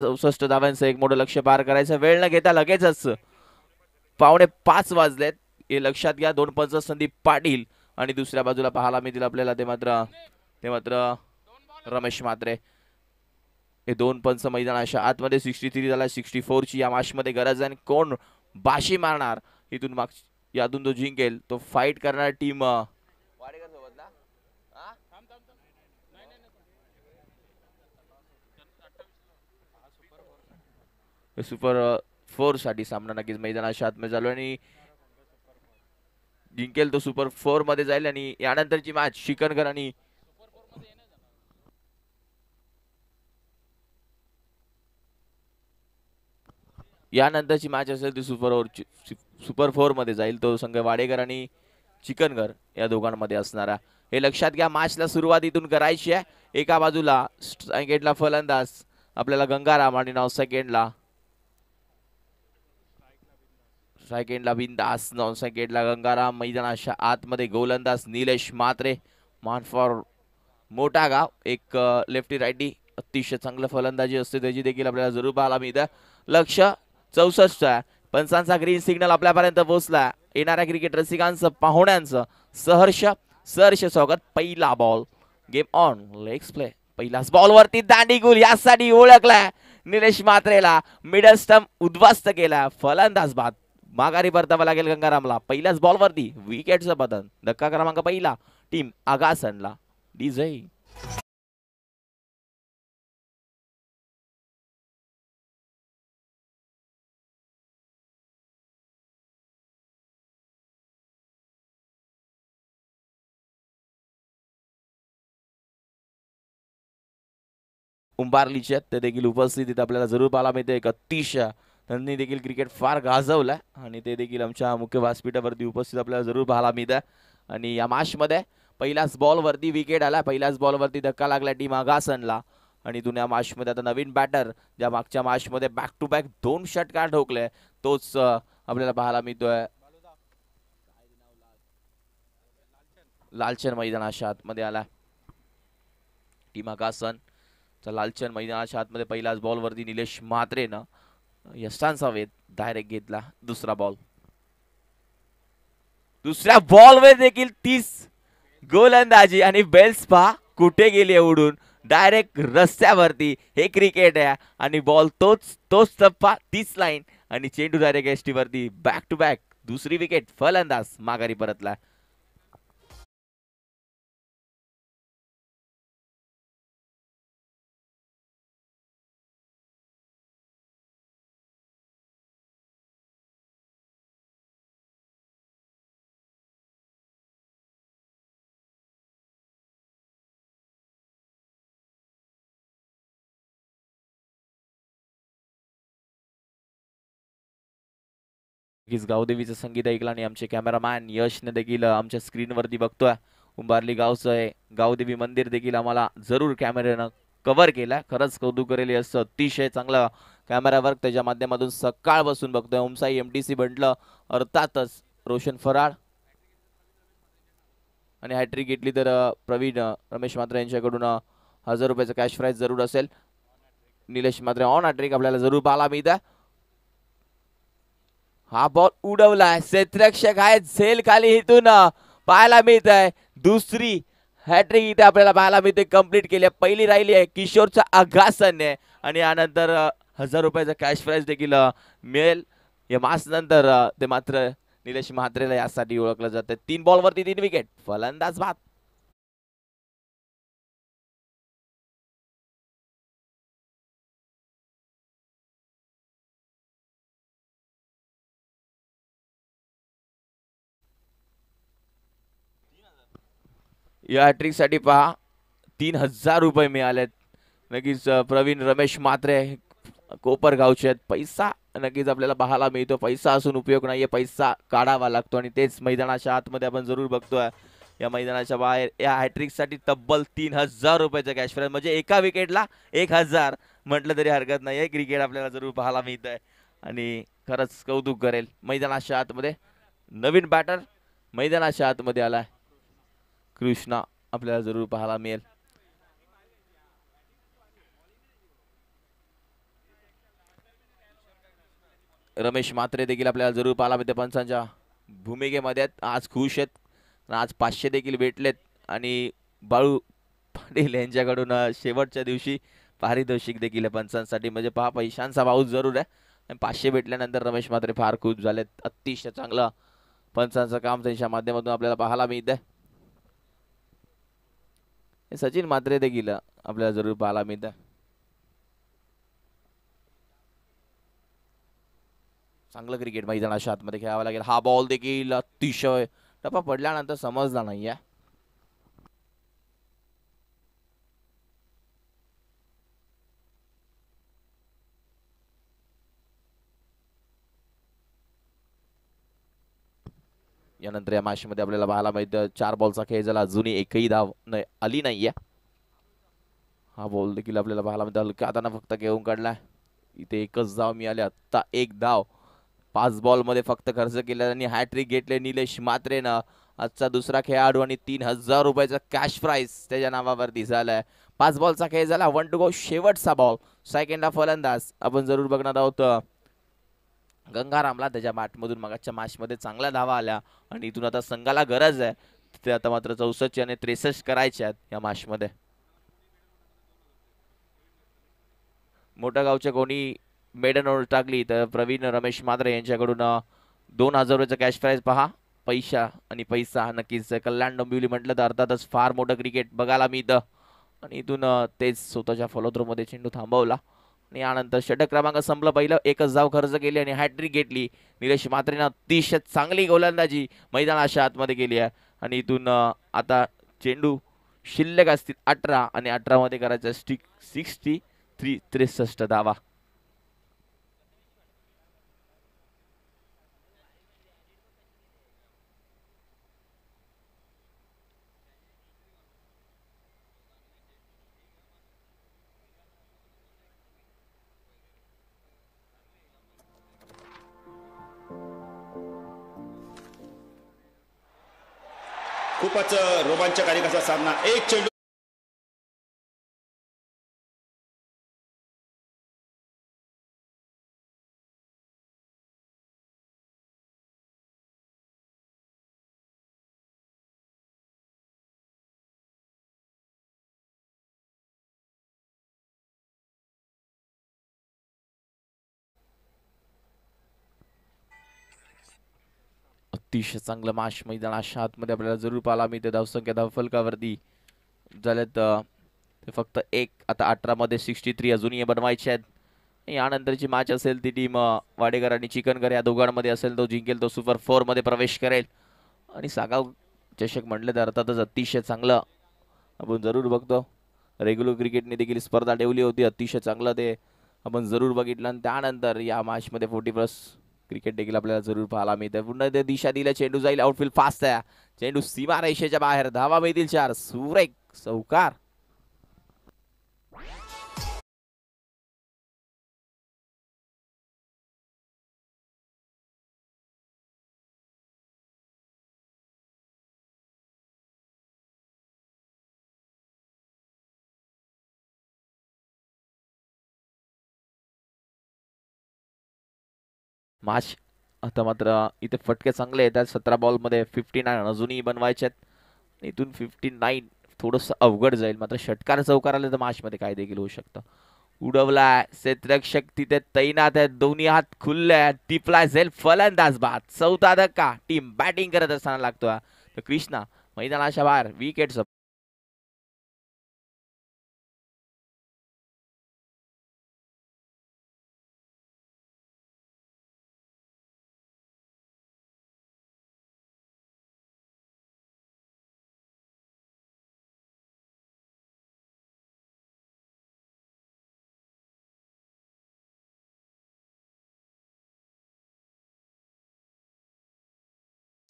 64 धावांचं एक मोठं लक्ष्य पार करायचं, वेळ न घेता लगेचच 4:45 वाजलेत हे लक्षात घ्या. 2 पंच संदीप पाटील आणि दुसऱ्या बाजूला पाहायला मिळतील आपल्याला ते मात्र रमेश म्हात्रे. हे 2 पंच मैदानाच्या आतमध्ये. 63 झाला, 64 ची या मॅच मध्ये गरज आहे. कोण बाशी मारणार इथून यातून जो जिंकेल तो फाईट करणार टीम वाडेकर सोबत ना. सुपर 4 साठी सामना नक्कीच मैदानाच्या आतमध्ये चालू आणि जिंकेल तो सुपर 4 मध्ये जाईल. आणि यानंतरची मॅच शिकनकर आणि यानंतरची मॅच असेल ती सुपर 4 मध्ये जाईल. तो संघ वाडेकर आणि चिकनगर या दोघांमध्ये असणारा. हे लक्षात घ्या. मॅचला सुरुवात इथून करायची आहे. एका बाजूला सेकंडला फलंदाज आपल्याला गंगाराम आणि 9 सेकंडला बिंदास. 9 सेकंडला गंगाराम. मैदानाच्या आतमध्ये गोलंदाज निलेश म्हात्रे, मान फॉर मोठा गाव. एक लेफ्टी राईटी अतिशय चांगलं फलंदाजी असते त्याची देखील आपल्याला जरूर पाहायला मिळतं. लक्ष 64 पंचांचा ग्रीन सिग्नल आपल्यापर्यंत पोहोचला. येणाऱ्या क्रिकेट रसिकांचं पाहुण्यांचं सहर्ष स्वागत. पहिला ball game on. Legs play. पहिल्याच बॉल वरती दांडीगुल यासाठी ओळखलाय निलेश म्हात्रेला. मिडल स्टंप उद्ध्वस्त केला. फलंदाज बाद. माघारी परतावा लागेल गंगारामला. पहिल्याच बॉल वरती विकेटचं पतन. धक्का क्रमांक पहिला टीम आगासनला. डीजे उंबारलीचे ते देखील उपस्थितीत आपल्याला जरूर पाहायला मिळते. एक अतिशय त्यांनी देखील क्रिकेट फार गाजवलाय आणि ते देखील आमच्या मुख्य व्यासपीठावरती उपस्थित आपल्याला जरूर पाहायला मिळतं. आणि या मॅच मध्ये पहिल्याच बॉल वरती विकेट आला. पहिल्याच बॉल वरती धक्का लागला टीम आगासनला. आणि या मॅच मध्ये आता नवीन बॅटर ज्या मागच्या मॅच मध्ये बॅक टू बॅक 2 षटकार ठोकले तोच आपल्याला पाहायला मिळतोय. लालचंद मैदानाच्या आतमध्ये आला टीम आगासन. लालचंद मैदानाच्या आतमध्ये पहिल्याच बॉल वरती निलेश म्हात्रेनं यशांचा वेध डायरेक्ट घेतला. दुसऱ्या बॉल वर देखील 30 गोलंदाजी आणि बेल्स पहा कुठे गेली उडून. डायरेक्ट रस्त्यावरती. हे क्रिकेट आहे आणि बॉल तोच टप्पा 30 लाईन आणि चेंडू डायरेक्ट एसटी वरती. बॅक टू बॅक दुसरी विकेट. फलंदाज माघारी परतला. गावदेवीचं संगीत ऐकलं आणि आमचे कॅमेरामॅन यशने देखील आमच्या स्क्रीनवरती बघतोय. उंबारली गावचं आहे गावदेवी मंदिर देखील आम्हाला जरूर कॅमेऱ्यानं कव्हर केलं. खरंच कौतुक करेल असं. अतिशय चांगला कॅमेरा वर्क त्याच्या माध्यमातून सकाळ बसून बघतोय. ओमसाई एमटीसी म्हटलं अर्थातच रोशन फराळ आणि हॅट्रिक घेतली तर प्रवीण रमेश म्हात्रे यांच्याकडून 1000 रुपयाचं कॅश प्राइज जरूर असेल. निलेश म्हात्रे ऑन हॅट्रिक आपल्याला जरूर पाहायला मिळतं. हा बॉल उडवलाय. क्षेत्ररक्षक आहे झेल खाली इथून पाहायला मिळत आहे. दुसरी हॅट्रिक इथे आपल्याला पाहायला मिळते. कंप्लीट केली. पहिली राहिली आहे किशोरचा आगासने आणि यानंतर 1000 रुपयाचा कॅश प्राइज देखील मिळेल. या मॅच नंतर ते मात्र निलेश म्हात्रेला यासाठी ओळखलं जातं. 3 बॉल वरती 3 विकेट. फलंदाज बाद. या हॅट्रिक साठी पहा 3000 रुपये मिळालेत. नक्कीच प्रवीण रमेश म्हात्रे कोपरगावचे आहेत. पैसा नक्कीच आपल्याला पाहायला मिळतो. पैसा असून उपयोग नाहीये. पैसा काढावा लागतो आणि तेच मैदानाच्या आतमध्ये आपण जरूर बघतोय. या मैदानाच्या बाहेर या हॅट्रिक साठी तब्बल 3000 रुपयाचा कॅश प्राइज म्हणजे एका विकेटला 1000 म्हटलं तरी हरकत नाही. क्रिकेट आपल्याला जरूर पाहायला मिळत आहे आणि खरंच कौतुक करेल. मैदानाच्या आतमध्ये नवीन बॅटर मैदानाच्या आतमध्ये आलाय कृष्णा आपल्याला जरूर पाहायला मिळेल. रमेश म्हात्रे देखील आपल्याला जरूर पाहायला मिळते पंचांच्या भूमिकेमध्ये आज खुश आहेत आज 500 देखील भेटलेत आणि बाळू पाटील यांच्याकडून शेवटच्या दिवशी पारितोषिक देखील पंचांसाठी म्हणजे पहा पैशांचा पाऊस जरूर आहे आणि 500 भेटल्यानंतर रमेश म्हात्रे फार खुश झालेत अतिशय चांगलं पंचांचं काम त्यांच्या माध्यमातून आपल्याला पाहायला मिळतंय सचिन म्हात्रे देखील आपल्याला जरूर पाहायला मिळतं चांगलं क्रिकेट मैदानाच्या आतमध्ये खेळावं लागेल हा बॉल देखील अतिशय टप्पा पडल्यानंतर समजला नाहीये यानंतर या मॅच मध्ये आपल्याला पाहायला मिळतं 4 बॉलचा खेळ झाला अजूनही एकही धाव आली नाहीये हा बॉल देखील आपल्याला पाहायला मिळतं हलक्या हाताने फक्त घेऊन काढलाय इथे एकच धाव मिळाली आता एक धाव 5 बॉल मध्ये फक्त खर्च केला आणि हॅट्रिक घेतले निलेश म्हात्रेनं आजचा दुसरा खेळाडू आणि 3000 रुपयाचा कॅश प्राइज त्याच्या नावावरती झालाय 5 बॉलचा खेळ झाला 1 टू गो शेवटचा बॉल सेकंड हा फलंदाज आपण जरूर बघणार आहोत गंगारामला त्याच्या मॅचमधून मगाच्या मॅचमध्ये चांगल्या धावा आल्या आणि इथून आता संघाला गरज आहे ते आता मात्र 64 आणि 63 करायचे आहेत या मॅचमध्ये मोठ्या गावच्या कोणी मेडन ओव्हर टाकली तर प्रवीण रमेश म्हात्रे यांच्याकडून 2000 रुपयाचा कॅश प्राइज पहा पैसा आणि पैसा नक्कीच कल्याण डोंबिवली म्हटलं तर अर्थातच फार मोठं क्रिकेट बघायला मिळतं आणि इथून तेच स्वतःच्या फॉलो थ्रो मध्ये चेंडू थांबवला आणि यानंतर षटक क्रमांक संपलं पहिलं एकच धाव खर्च केली आणि हॅट्रिक घेतली निलेश म्हात्रेनं अतिशय चांगली गोलंदाजी मैदानाच्या आतमध्ये केली आहे आणि इथून आता चेंडू शिल्लक असतील 18 आणि 18 मध्ये करायचं 63 धावा खूपच रोमांचकारी असा सामना एक चेंडू अतिशय चांगलं मॅच मैदानाच्या आतमध्ये आपल्याला जरूर पाहायला मिळते धावसंख्या धावफलकावरती झाल्यात ते फक्त एक आता 18 मध्ये 63 अजूनही बनवायचे आहेत यानंतरची मॅच असेल ती टीम वाडेकर आणि चिकनकर या दोघांमध्ये असेल तो जिंकेल तो सुपर 4 मध्ये प्रवेश करेल आणि सागाव चषक म्हटलं तर अर्थातच अतिशय चांगलं आपण जरूर बघतो रेग्युलर क्रिकेटने देखील स्पर्धा ठेवली होती अतिशय चांगलं ते आपण जरूर बघितलं आणि त्यानंतर या मॅच मध्ये 40+ क्रिकेट देखील आपल्याला जरूर पाहायला मिळते पुन्हा ते दिशा दिल्या चेंडू जाईल आउटफील्ड फास्ट आहे चेंडू सीमा रेषेच्या बाहेर धावा मिळतील 4 सुरेख चौकार मॅच आता मात्र इथे फटके चांगले येतात 17 बॉल मध्ये 59 अजूनही बनवायचे आहेत इथून 59 थोडंसं अवघड जाईल मात्र षटकार चौकार आले तर मॅच मध्ये काय देखील होऊ शकतं उडवलाय क्षेत्ररक्षक तिथे तैनात आहेत दोन्ही हात खुल्ले आहेत टिपलाय झेल फलंदाज बाद चौथा धक्का टीम बॅटिंग करत असताना लागतोय तर कृष्णा मैदानाच्या बाहेर विकेट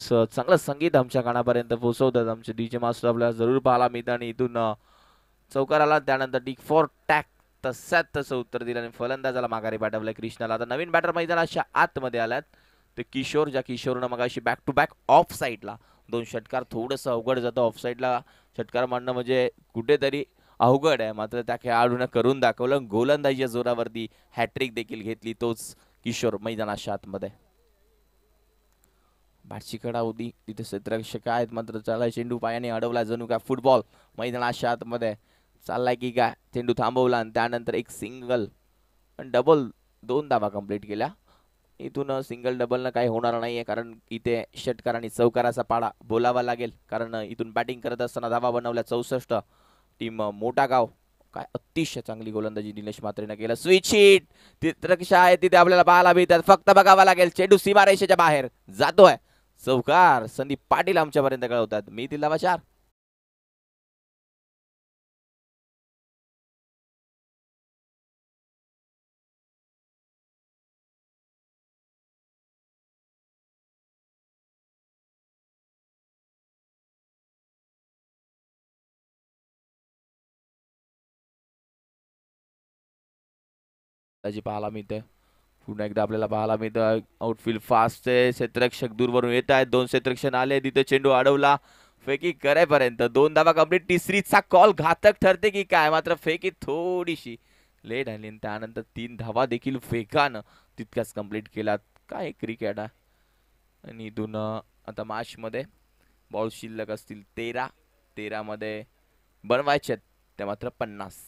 चांगलं संगीत आमच्या कानापर्यंत पोहोचवतात आमचे डीजे मास्टर आपल्याला जरूर पाहायला मिळतं आणि इथून चौकार आला त्यानंतर डिक फॉर टॅक तसंच तसं उत्तर दिलं आणि फलंदाजाला माघारी पाठवलंय कृष्णाला आता नवीन बॅटर मैदानाच्या आतमध्ये आल्यात ते किशोर ज्या किशोरनं मगाशी बॅक टू बॅक ऑफ साईडला 2 षटकार थोडंसं अवघड जातं ऑफ साईडला षटकार मारणं म्हणजे कुठेतरी अवघड आहे मात्र त्या खेळाडूनं करून दाखवलं गोलंदाजीच्या जोरावरती हॅट्रिक देखील घेतली तोच किशोर मैदानाच्या आतमध्ये. बॅटची कडा होती तिथे क्षेत्ररक्षक आहेत मात्र चालाय चेंडू पायाने अडवला जणू काय फुटबॉल. मैदानाच्या आतमध्ये चाललाय की काय चेंडू थांबवला आणि त्यानंतर एक सिंगल डबल 2 धावा कंप्लीट केल्या. इथून सिंगल डबलनं काही होणार नाहीये कारण इथे षटकार आणि चौकाराचा पाडा बोलावा लागेल कारण इथून बॅटिंग करत असताना धावा बनवल्या 64. टीम मोठा गाव काय अतिशय चांगली गोलंदाजी निलेश म्हात्रेनं केलं. स्विच हिट चित्ररक्षक आहे तिथे आपल्याला पाहायला मिळतात. फक्त बघावा लागेल चेंडू सीमारेषेच्या बाहेर जातोय. चौकार संदीप पाटील आमच्यापर्यंत कळवतात. मी तिला 4. त्याची पाहायला मिळते. पुन्हा एकदा आपल्याला पाहायला मिळतं आउटफील्ड फास्ट आहे. क्षेत्ररक्षक दूरवरून येत आहेत. 2 क्षेत्ररक्षक आले तिथे चेंडू अडवला. फेकी करेपर्यंत 2 धावा कंप्लीट. तिसरीचा कॉल घातक ठरते की काय मात्र फेकी थोडीशी लेट आली आणि त्यानंतर 3 धावा देखील फेकानं तितक्याच कंप्लीट केला. काय क्रिकेट आहे. आणि इथून आता मॅच मध्ये बॉल शिल्लक असतील 13 मध्ये बनवायचे ते मात्र 50.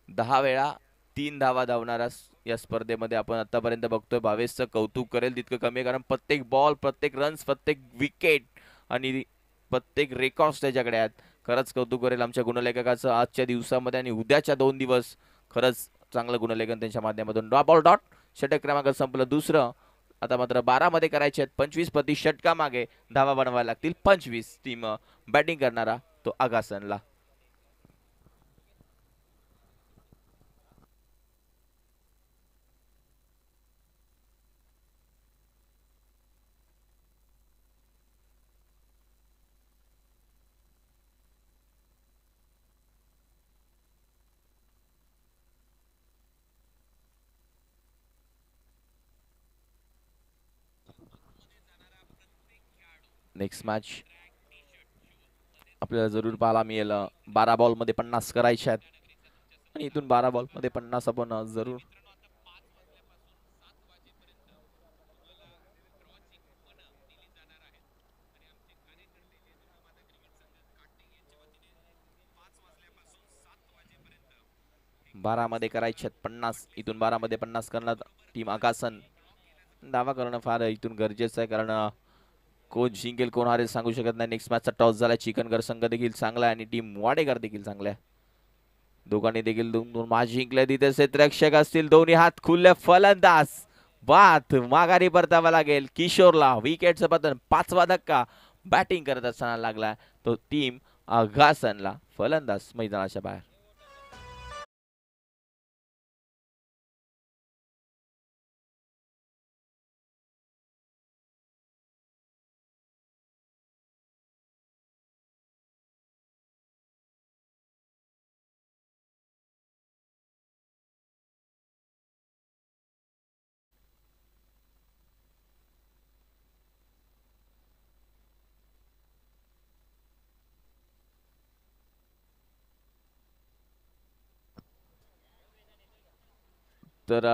10 वेळा 3 धावा धावणारा या स्पर्धेमध्ये आपण आतापर्यंत बघतोय. भावेशचं कौतुक करेल तितकं कमी आहे कारण प्रत्येक बॉल प्रत्येक रन्स प्रत्येक विकेट आणि प्रत्येक रेकॉर्ड्स त्याच्याकडे आहेत. खरंच कौतुक करेल आमच्या गुणलेखकाचं आजच्या दिवसामध्ये आणि उद्याच्या 2 दिवस खरंच चांगलं गुणलेखन त्यांच्या माध्यमातून. बॉल डॉट षटक क्रमांक संपलं 2. आता मात्र 12 मध्ये करायचे आहेत 25 प्रति षटका मागे धावा बनवायला लागतील 25. टीम बॅटिंग करणारा तो आगासनला. नेक्स्ट मॅच आपल्याला जरूर पाहायला मिळेल. 12 बॉल मध्ये 50 करायचे आहेत आणि इथून 12 बॉल मध्ये 50 आपण जरूर बारा मध्ये करायचे आहेत 50. इथून 12 मध्ये 50 करणार टीम आकासन. दावा करणं फार इथून गरजेचं आहे कारण कोण जिंकेल कोण हारेल सांगू शकत नाही. नेक्स्ट मॅचचा टॉस झाला. चिकनगर संघ देखील चांगला आहे आणि टीम वाडेकर देखील चांगला आहे. दोघांनी देखील 2-2 मॅच जिंकल्या. तिथे क्षेत्ररक्षक असतील दोन्ही हात खुले. फलंदाज बात माघारी परतावा लागेल किशोरला. विकेटचं पतन 5वा धक्का बॅटिंग करत असताना लागला तो टीम आघासनला. फलंदाज मैदानाच्या बाहेर. तर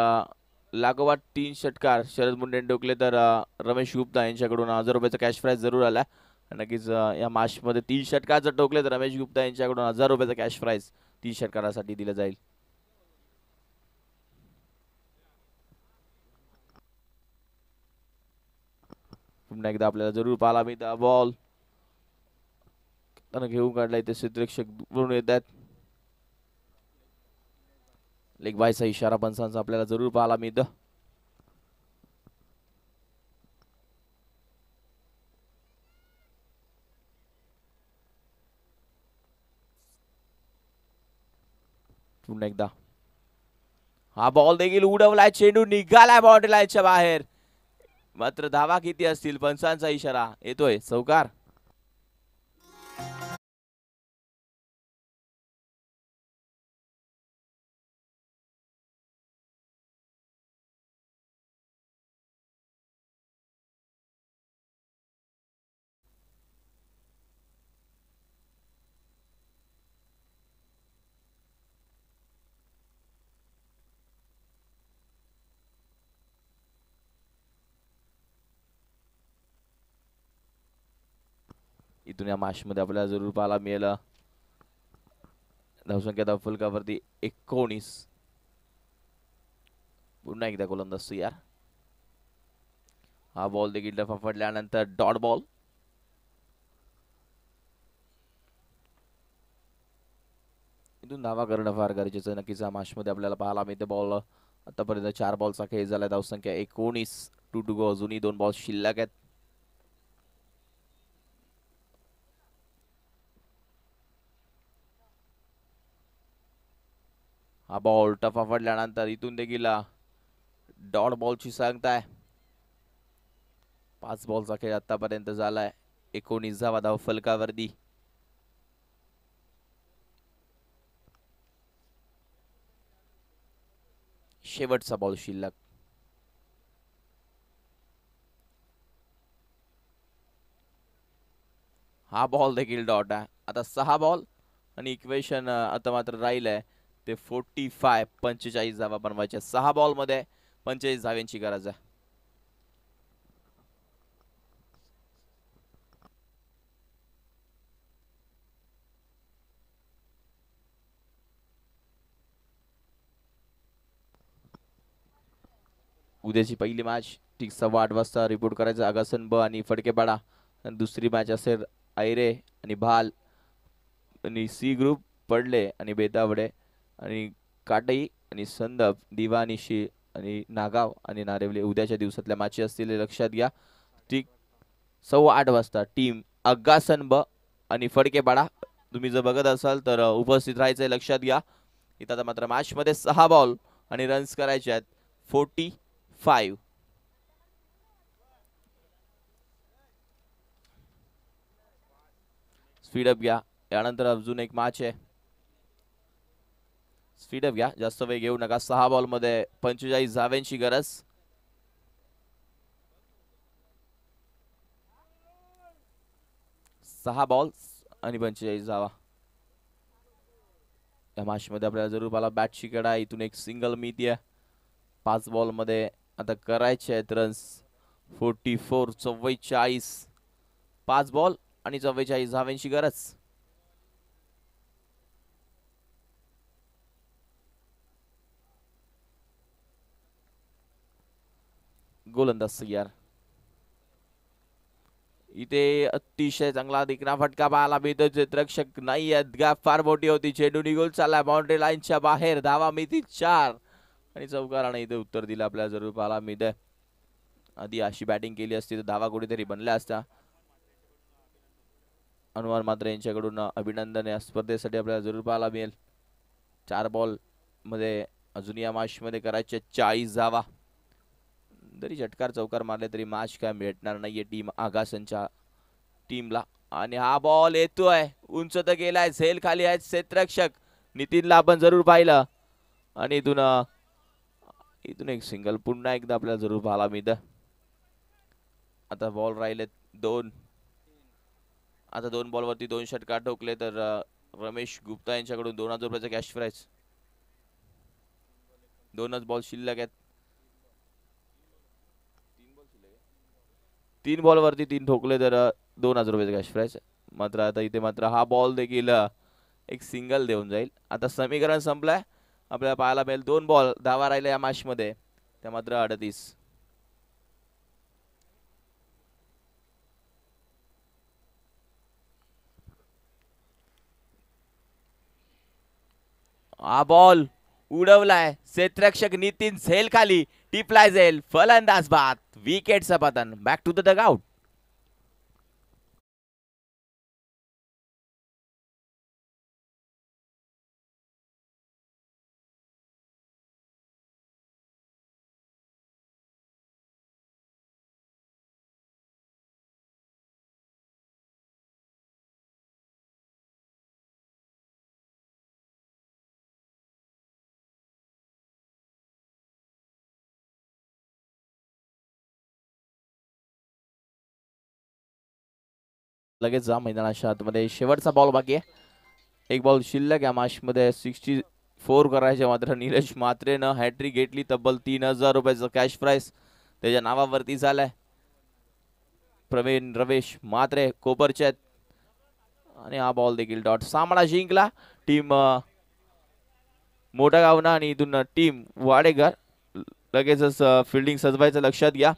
लागोपाठ 3 षटकार शरद मुंडे टोकले तर रमेश गुप्ता यांच्याकडून 1000 रुपयाचा कॅश प्राइज जरूर आला. नक्कीच या मॅच मध्ये 3 षटकार जर टोकले तर रमेश गुप्ता यांच्याकडून 1000 रुपयाचा कॅश प्राइज 3 षटकारासाठी दिला जाईल. पुन्हा एकदा आपल्याला जरूर पाहायला मिळतं बॉल त्यानं घेऊन काढलाय. ते क्षेत्ररक्षक दुरून येत आहेत. लेग बायचा इशारा पंचांचा आपल्याला जरूर पाहायला मिळतं. पुन्हा एकदा हा बॉल देखील उडवलाय. चेंडू निघालाय बाउंड्री लाईनच्या बाहेर. मात्र धावा किती असतील पंचांचा इशारा येतोय. चौकार. इथून या मॅच मध्ये आपल्याला जरूर पाहायला मिळेल धावसंख्या धाव फलकावरती 19. पुन्हा एकदा गोलंदाज यार. हा बॉल देखील डफा फटल्यानंतर डॉट बॉल. इथून धावा करणं फार गरजेचं नक्कीच या मॅच मध्ये आपल्याला पाहायला मिळते. बॉल आतापर्यंत 4 बॉलचा खेळ झाला. धावसंख्या 19. 2 to go. अजूनही 2 बॉल शिल्लक आहेत. हा बॉल टफा पडल्यानंतर इथून देखील डॉट बॉलची सांगताय. 5 बॉलचा खेळ आतापर्यंत झालाय. 19 धावा धाव फलकावरती. शेवटचा बॉल शिल्लक. हा बॉल देखील डॉट आहे. आता 6 बॉल आणि इक्वेशन आता मात्र राहिलंय ते 45. 45 धावा बनवायच्या. 6 बॉल मध्ये 45 धाव्यांची गरज आहे. उद्याची पहिली मॅच ठीक 8:15 वाजता रिपोर्ट करायचं. आगासन ब आणि फडकेपाडा. आणि दुसरी मॅच असेल आयरे आणि भाल आणि सी ग्रुप पडले आणि बेतावडे आणि काटई आणि संदप दिवानिशी आणि नागाव आणि नारेवले उद्याच्या दिवसातल्या मॅचेस असतील लक्षात घ्या. ठीक 8:15 वाजता टीम अग्गासन ब आणि फडकेपाडा तुम्ही जर बघत असाल तर उपस्थित राहायचंय लक्षात घ्या. इथं आता मात्र मॅच मध्ये 6 बॉल आणि रन्स करायचे आहेत 45. स्पीडअप घ्या. यानंतर अजून एक मॅच आहे. स्पीडअप घ्या. जास्त वेळ घेऊ नका. 6 बॉल मध्ये 45 धाव्यांची गरज. सहा बॉल आणि 45 धावा. या मॅच मध्ये आपल्याला जरूर पाला बॅटची कडा. इथून एक सिंगल मिळते. 5 बॉल मध्ये आता करायचे आहेत रन्स 44. 44. 5 बॉल आणि 44 धाव्यांची गरज. गोलंदाज तयार. इथे अतिशय चांगला दिकना फटका पाहायला मिळतो. क्षेत्ररक्षक नाही आहेत. गॅप फार मोठी होती. चेंडू निघून चालला बाउंड्री लाईनच्या बाहेर. धावा मिळतील 4 आणि चौकाराने इथे उत्तर दिलं आपल्याला जरूर पाहायला मिळतंय. आधी अशी बॅटिंग केली असती तर धावा कुठेतरी बनल्या असत्या. अनुवार मात्र यांच्याकडून अभिनंदन या स्पर्धेसाठी आपल्याला जरूर पाहायला मिळेल. 4 बॉल मध्ये अजून या मॅच मध्ये करायचे 40 धावा. जरी षटकार चौकार मारले तरी मॅच काय भेटणार नाहीये टीम आगासनच्या टीमला. आणि हा बॉल येतोय उंच तर गेलाय. झेल खाली आहेत क्षेत्ररक्षक नितीनला आपण जरूर पाहिलं. आणि इथून एक सिंगल पुन्हा एकदा आपल्याला जरूर पाहायला मिळतं. आता बॉल राहिले 2. आता 2 बॉल वरती 2 षटकार ठोकले तर रमेश गुप्ता यांच्याकडून 2000 रुपयाचा कॅश प्राइज. 2च बॉल शिल्लक आहेत. 3 बॉल वरती 3 ठोकले तर 2000 रुपयाचा कॅश प्राइज. मात्र आता इथे मात्र हा बॉल देखील एक सिंगल देऊन जाईल. आता समीकरण संपलंय. आपल्याला पाहायला मिळेल 2 बॉल धावा राहिल्या या मॅच मध्ये त्या मात्र 38. हा बॉल उडवलाय. क्षेत्ररक्षक नितीन झेल खाली टिपलाय झेल. फलंदाज बाद. विकेटचं पतन. Back to the dugout. लगेच जा मैदानाच्या आतमध्ये. शेवटचा बॉल बाकी आहे. 1 बॉल शिल्लक या मॅच मध्ये 64 करायचे. मात्र निलेश मात्रेनं हॅट्रिक घेतली. तब्बल 3000 रुपयाचं कॅश प्राइस त्याच्या नावावरती झालाय. प्रवीण रवेश मात्रे कोपरचे आणि हा बॉल देखील डॉट. सामना जिंकला टीम मोठा गावना आणि इथून टीम वाडेकर. लगेचच फिल्डिंग सजवायचं लक्षात घ्या.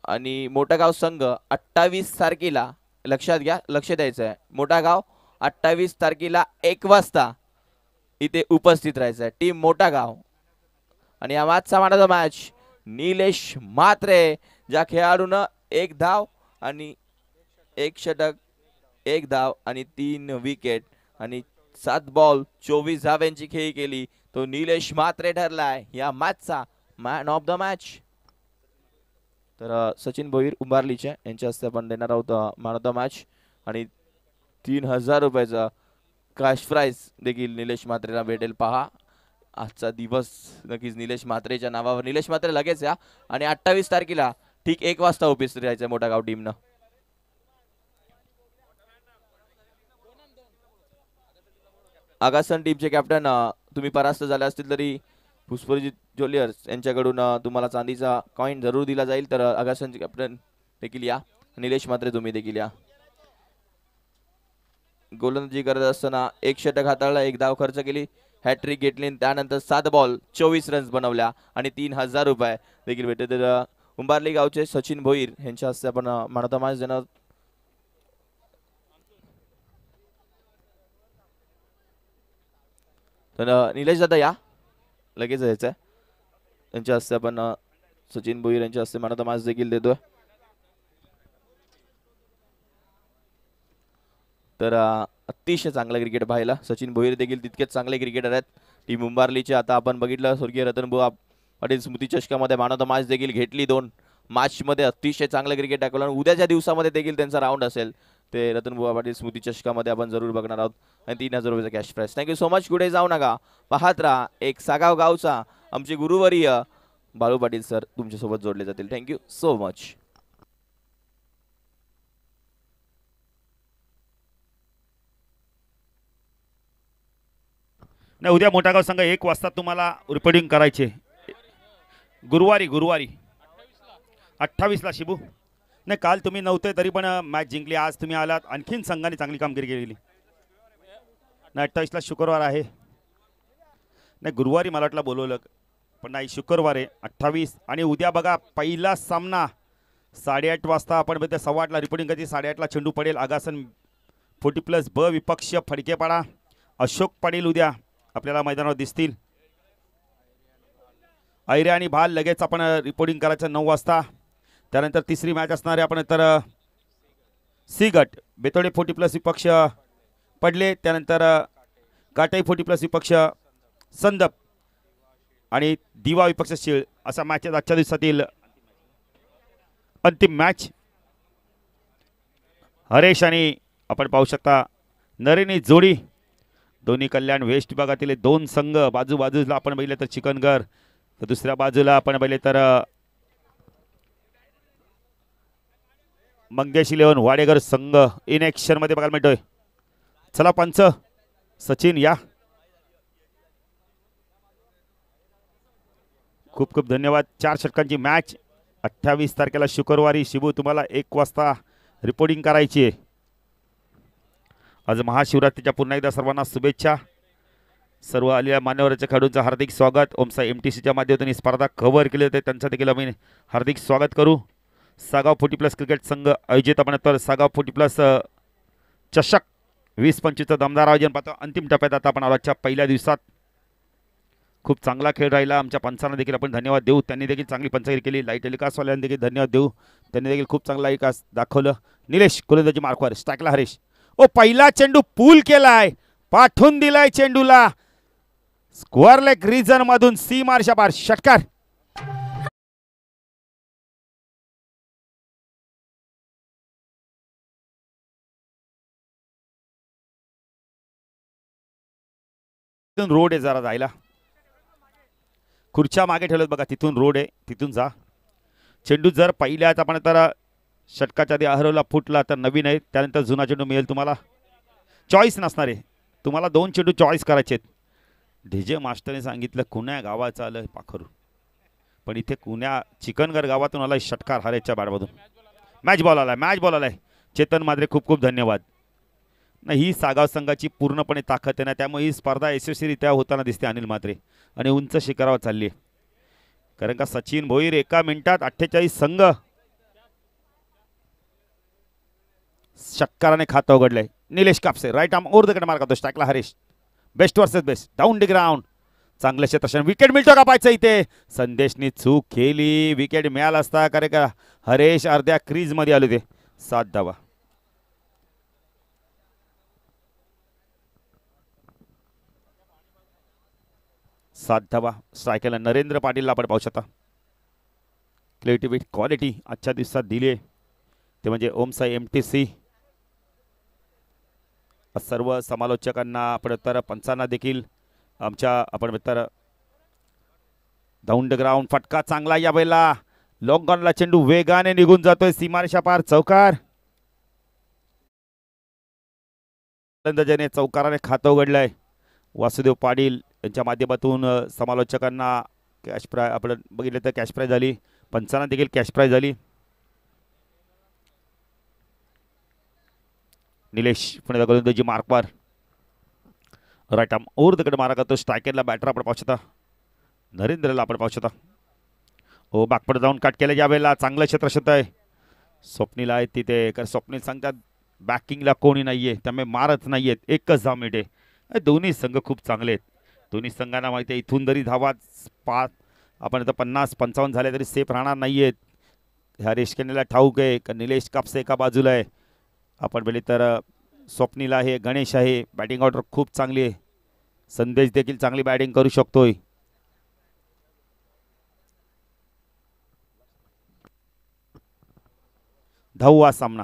आणि मोठा गाव संघ 28 तारखेला लक्षात घ्या, लक्ष द्यायचं आहे. मोठा गाव 28 तारखेला 1 वाजता इथे उपस्थित राहायचं आहे. टीम मोठा गाव. आणि या मॅचचा मॅन मॅच निलेश म्हात्रे, ज्या खेळाडूनं 1 धाव आणि 1 षटक, 1 धाव आणि 3 विकेट आणि 7 बॉल 24 धावांची खेळी केली, तो निलेश म्हात्रे ठरलाय या मॅचचा मॅन ऑफ द मॅच. तर सचिन भोईर उंबारलीचे यांच्या हस्ते आपण देणार आहोत मॅन ऑफ द मॅच. आणि 3000 रुपयाचा कॅश प्राइज देखील निलेश म्हात्रेला भेटेल. पहा आजचा दिवस नक्कीच निलेश म्हात्रेच्या नावावर. निलेश म्हात्रे लगेच या. आणि 28 तारखेला ठीक 1 वाजता उपस्थित राहायचं मोठा गाव टीमनं. आगासन टीमचे कॅप्टन तुम्ही परास्त झाले असतील तरी पुष्पजित ज्वेलर्स यांच्याकडून तुम्हाला चांदीचा कॉइन जरूर दिला जाईल. तर आगासनचे कॅप्टन देखील या. निलेश म्हात्रे तुम्ही देखील या. गोलंदाजी करत असताना 1 षटक हाताळला, 1 धाव खर्च केली, हॅट्रिक घेतली. त्यानंतर 7 बॉल 24 रन्स बनवल्या आणि 3000 रुपये देखील भेटले. तर उंबारली गावचे सचिन भोईर यांच्या हस्ते आपण मॅन ऑफ द मॅच देणार. तर निलेश दादा या, लगेच यायचं आहे. यांच्या हस्ते आपण सचिन भोईर यांच्या हस्ते मॅन ऑफ द मॅच देखील देतोय. तर अतिशय चांगलं क्रिकेट पाहिलं. सचिन भोईर देखील तितकेच चांगले क्रिकेटर आहेत. टीम उंबारलीचे आता आपण बघितलं स्वर्गीय रतनबुवा पाटील स्मृती चषकामध्ये मॅन ऑफ द मॅच देखील घेतली. 2 मॅचमध्ये अतिशय चांगलं क्रिकेट दाखवलं. आणि उद्याच्या दिवसामध्ये देखील त्यांचा राऊंड असेल ते रतनबुवा पाटील स्मृती चषकामध्ये आपण जरूर बघणार आहोत. आणि 3000 रुपयाचा cash prize. Thank you so much. कुठे जाऊ नका, पाहत राहा एक सागाव गावचा. आमचे गुरुवर्य बाळू पाटील सर तुमच्यासोबत जोडले जातील. Thank you so much. नाही, उद्या मोठा गाव संघ 1 वाजता तुम्हाला रिपोर्टिंग करायचे. गुरुवारी 28ला शिबू. नाही, काल तुम्ही नव्हते तरी पण मॅच जिंकली. आज तुम्ही आलात, आणखीन संघाने चांगली कामगिरी केली. नाही, 28ला शुक्रवार आहे. नाही, गुरुवारी मला वाटलं बोलवलं पण नाही, शुक्रवार आहे 28. आणि उद्या बघा पहिला सामना 8:30 वाजता आपण बघते. 8:15ला रिपोर्टिंग करते. 8:30ला चेंडू पडेल. आगासन 40+ ब विपक्ष फडकेपाडा अशोक पाटील उद्या आपल्याला मैदानावर दिसतील. ऐरे आणि भाल लगेच आपण रिपोर्टिंग करायचं 9 वाजता. त्यानंतर तिसरी मॅच असणार आहे आपण. तर सी गट बेतोडे 40+ विपक्ष पडले. त्यानंतर काटाई 40+ विपक्ष संदप आणि दिवा विपक्ष शिळ असा मॅच आजच्या दिवसातील अंतिम मॅच. हरेश आणि आपण पाहू शकता नरेनी जोडी. दोन्ही कल्याण वेस्ट विभागातील 2 संघ. बाजूला आपण बघितले तर चिकनगर, तर दुसऱ्या बाजूला आपण बघितले तर मंगेश 11 वाडेगर संघ इन ॲक्शन मध्ये बघायला मिळतोय. चला पंच सचिन या. खूप खूप धन्यवाद. 4 षटकांची मॅच 28 तारखेला शुक्रवारी शिबू तुम्हाला 1 वाजता रिपोर्टिंग करायची आहे. आज महाशिवरात्रीच्या पुन्हा एकदा सर्वांना शुभेच्छा. सर्व आलेल्या मान्यवरांच्या खेळाडूंचं हार्दिक स्वागत. ओमसा MTCच्या माध्यमातून ही स्पर्धा कव्हर केली होते त्यांचं देखील आम्ही हार्दिक स्वागत करू. सागाव 40+ क्रिकेट संघ आयोजित आपण तर सागाव 40+ चषक 20-25चं दमदार आयोजन पाहतो. अंतिम टप्प्यात आता आपण आजच्या पहिल्या दिवसात खूप चांगला खेळ राहिला. आमच्या पंचांना देखील आपण धन्यवाद देऊ. त्यांनी देखील चांगली पंचागिरी केली. लाईट टेलिकास्टवाल्यांना देखील धन्यवाद देऊ. त्यांनी देखील खूप चांगला विकास दाखवलं. निलेश गोलंदाजी मार्कवर स्ट्राईकला हरेश. पहिला चेंडू पूल केलाय, पाठवून दिलाय चेंडूला स्क्वेअर लेग रिजन मधून सीमारच्या पार षटकार. रोड आहे जरा जायला. खुर्च्या मागे ठेवल्यात बघा, तिथून रोड आहे, तिथून जा. चेंडू जर पहिल्याच आपण तर षटकाच्या आधी हरवला फुटला तर नवीन आहे. त्यानंतर जुना चेंडू मिळेल तुम्हाला. चॉईस नसणार आहे तुम्हाला. 2 चेंडू चॉईस करायचे आहेत. डीजे मास्टरने सांगितलं कुण्या गावाचं आलं पाखरू, पण इथे कुण्या चिकनगर गावातून आलाय षटकार हरेच्या बॅटमधून. मॅच बॉल आलाय. चेतन मात्रे खूप खूप धन्यवाद. नाही, ही सागाव संघाची पूर्णपणे ताकद आहे ना, त्यामुळे ही स्पर्धा यशस्वीरित्या होताना दिसते अनिल मात्रे आणि उंच शिखरावर चालली आहे. कारण का सचिन भोईर 1 मिनिटात 48 संघ षटकाराने खातं उघडलंय. Nilesh Kapse right arm over the cut मार करतो. स्ट्राईकला Harish. Best versus best down the ground. चांगलं क्षेत्रक्षण. विकेट मिळतो का पाहायचं इथे. संदेशनी चूक केली. विकेट मिळाला असता कारण का हरेश अर्ध्या क्रीज मध्ये आले ते. 7 धावा. स्ट्रायकरला नरेंद्र पाटीलला आपण पाहू शकता. क्रिएटिव्हिटी क्वालिटी आजच्या दिवसात दिली आहे ते म्हणजे ओमसाई MTC. सर्व समालोचकांना आपण तर पंचांना देखील आमच्या आपण तर डाऊन द ग्राउंड. फटका चांगला या वेळेला. लॉंग ऑनला चेंडू वेगाने निघून जातोय सीमारेषा पार. चौकार. चौकाराने खातं उघडलंय. वासुदेव पाटील यांच्या माध्यमातून समालोचकांना कॅश प्राइज आपण बघितलं तर कॅश प्राइज झाली. पंचांना देखील कॅश प्राइज झाली. निलेश पुणे गोलंदाजी मार्कवर right arm over the cut मारा करतो. स्ट्रायकरला बॅटर आपण पाहू शकता. नरेंद्रला आपण पाहू शकता. हो बॅकपड जाऊन काट केलं यावेळेला. चांगलं क्षेत्र आहे. स्वप्नील आहेत तिथे कारण स्वप्नील सांगतात बॅकिंगला कोणी नाहीये त्यामुळे मारत नाहीयेत. एकच धाव मिळते. दोन्ही संघ खूप चांगले आहेत. दोन्ही संघांना माहिती आहे इथून जरी धावा 5 आपण आता 50-55 झाले तरी सेफ राहणार नाहीयेत. ह्या रेशकेनेला ठाऊक आहे का निलेश कापसे एका बाजूला आहे. आपण बोलले तर स्वप्नील आहे. गणेश आहे. बॅटिंग ऑर्डर खूप चांगली आहे. संदेश देखील चांगली बॅटिंग करू शकतोय. धावा सामना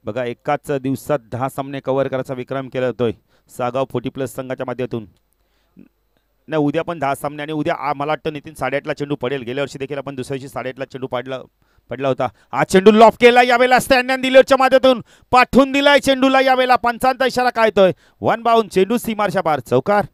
बघा एकाच दिवसात 10 सामने कव्हर करायचा विक्रम केला जातोय सागाव 40+ संघाच्या माध्यमातून. नाही उद्या पण 10 सामने आणि उद्या मला वाटतं नितीन 8:30ला चेंडू पडेल. गेल्या वर्षी देखील आपण दुसऱ्या दिवशी 8:30ला चेंडू पडला होता. हा चेंडू लॉफ केला यावेळेला स्टँड दिलेरच्या माध्यमातून पाठवून दिलाय चेंडूला. यावेळेला पंचांचा इशारा काय येतोय. 1 बाउंड. चेंडू सीमारच्या पार. चौकार.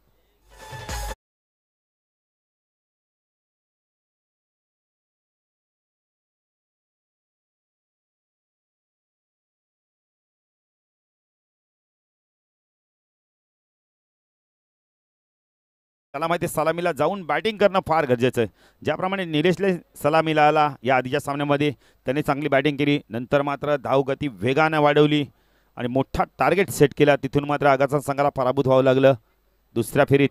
त्याला माहिती सलामीला जाऊन बॅटिंग करणं फार गरजेचं आहे. ज्याप्रमाणे निलेशले सलामीला आला या आधीच्या सामन्यामध्ये त्याने चांगली बॅटिंग केली. नंतर मात्र धावगती वेगाने वाढवली आणि मोठा टार्गेट सेट केला. तिथून मात्र आगाचा संघाला पराभूत व्हावं लागलं दुसऱ्या फेरीत.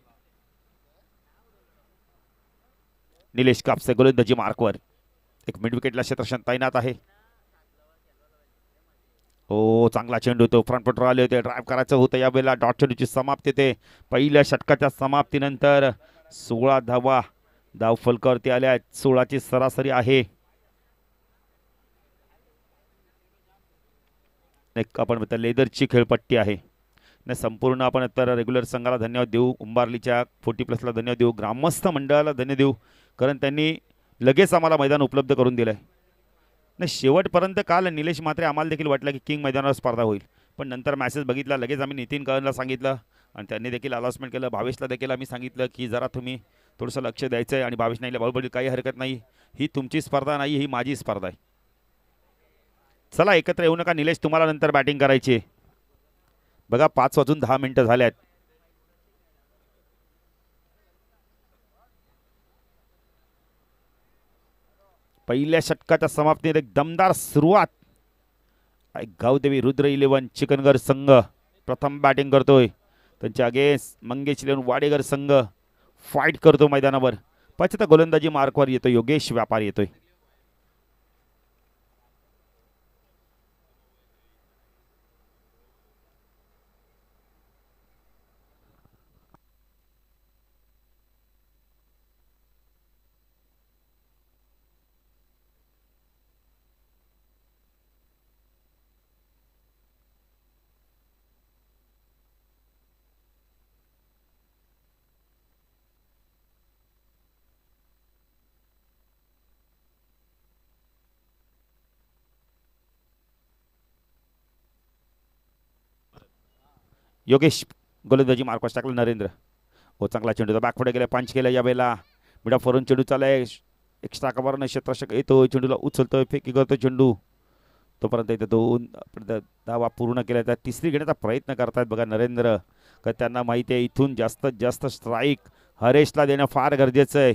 निलेश कापसे गोलंदाजी मार्कवर. एक मिड विकेटला क्षेत्रक्षण तैनात आहे. हो चांगला चेंडू तो फ्रंट फुटर आले होते. ड्राईव्ह करायचं होतं यावेळेला. डॉट चेंडूची समाप्ती ते पहिल्या षटकाच्या समाप्तीनंतर 16 धावा धाव फलकावरती आल्या. 16ची सरासरी आहे. एक आपण लेदरची खेळपट्टी आहे. न संपूर्ण आपण तर रेग्युलर संघाला धन्यवाद देऊ. उंबारलीच्या 40+ला धन्यवाद देऊ. ग्रामस्थ मंडळाला धन्यवाद देऊ कारण त्यांनी लगेच आम्हाला मैदान उपलब्ध करून दिलंय. नाही शेवटपर्यंत काल निलेश मात्रे आम्हाला देखील वाटलं की किंग मैदानावर स्पर्धा होईल. पण नंतर मॅसेज बघितला लगेच आम्ही नितीन कळनला सांगितलं आणि त्यांनी देखील अनाउन्समेंट केलं. भावेशला देखील आम्ही सांगितलं की जरा तुम्ही थोडंसं लक्ष द्यायचं आहे. आणि भावेश नाही बरोबर काही हरकत नाही. ही तुमची स्पर्धा नाही ही माझी स्पर्धा आहे. चला एकत्र येऊ नका. निलेश तुम्हाला नंतर बॅटिंग करायची आहे. बघा 5:10 झाल्यात. पहिल्या षटकाच्या समाप्तीत एक दमदार सुरुवात. गावदेवी रुद्र 11 चिकनगर संघ प्रथम बॅटिंग करतोय. त्यांच्या अगेन्स्ट मंगेश 11 वाडेगर संघ फाईट करतो मैदानावर. पचता गोलंदाजी मार्कवर येतो. योगेश व्यापारी येतोय. योगेश गोलंदाजी मार्कवर टाकला. नरेंद्र हो चांगला चेंडू बॅक पुढे गेला. पंच केला यावेळेला. मिडा फोरून चेंडू चाललाय. एक्स्ट्रा कव्हरने क्षेत्ररक्षक येतो. चेंडूला उचलतोय फेकी करतोय चेंडू. तोपर्यंत इथे 2 धावा पूर्ण केल्या. तिसरी घेण्याचा प्रयत्न करतायत बघा नरेंद्र, का त्यांना माहिती आहे इथून जास्तीत जास्त स्ट्राईक हरेशला देणं फार गरजेचं आहे.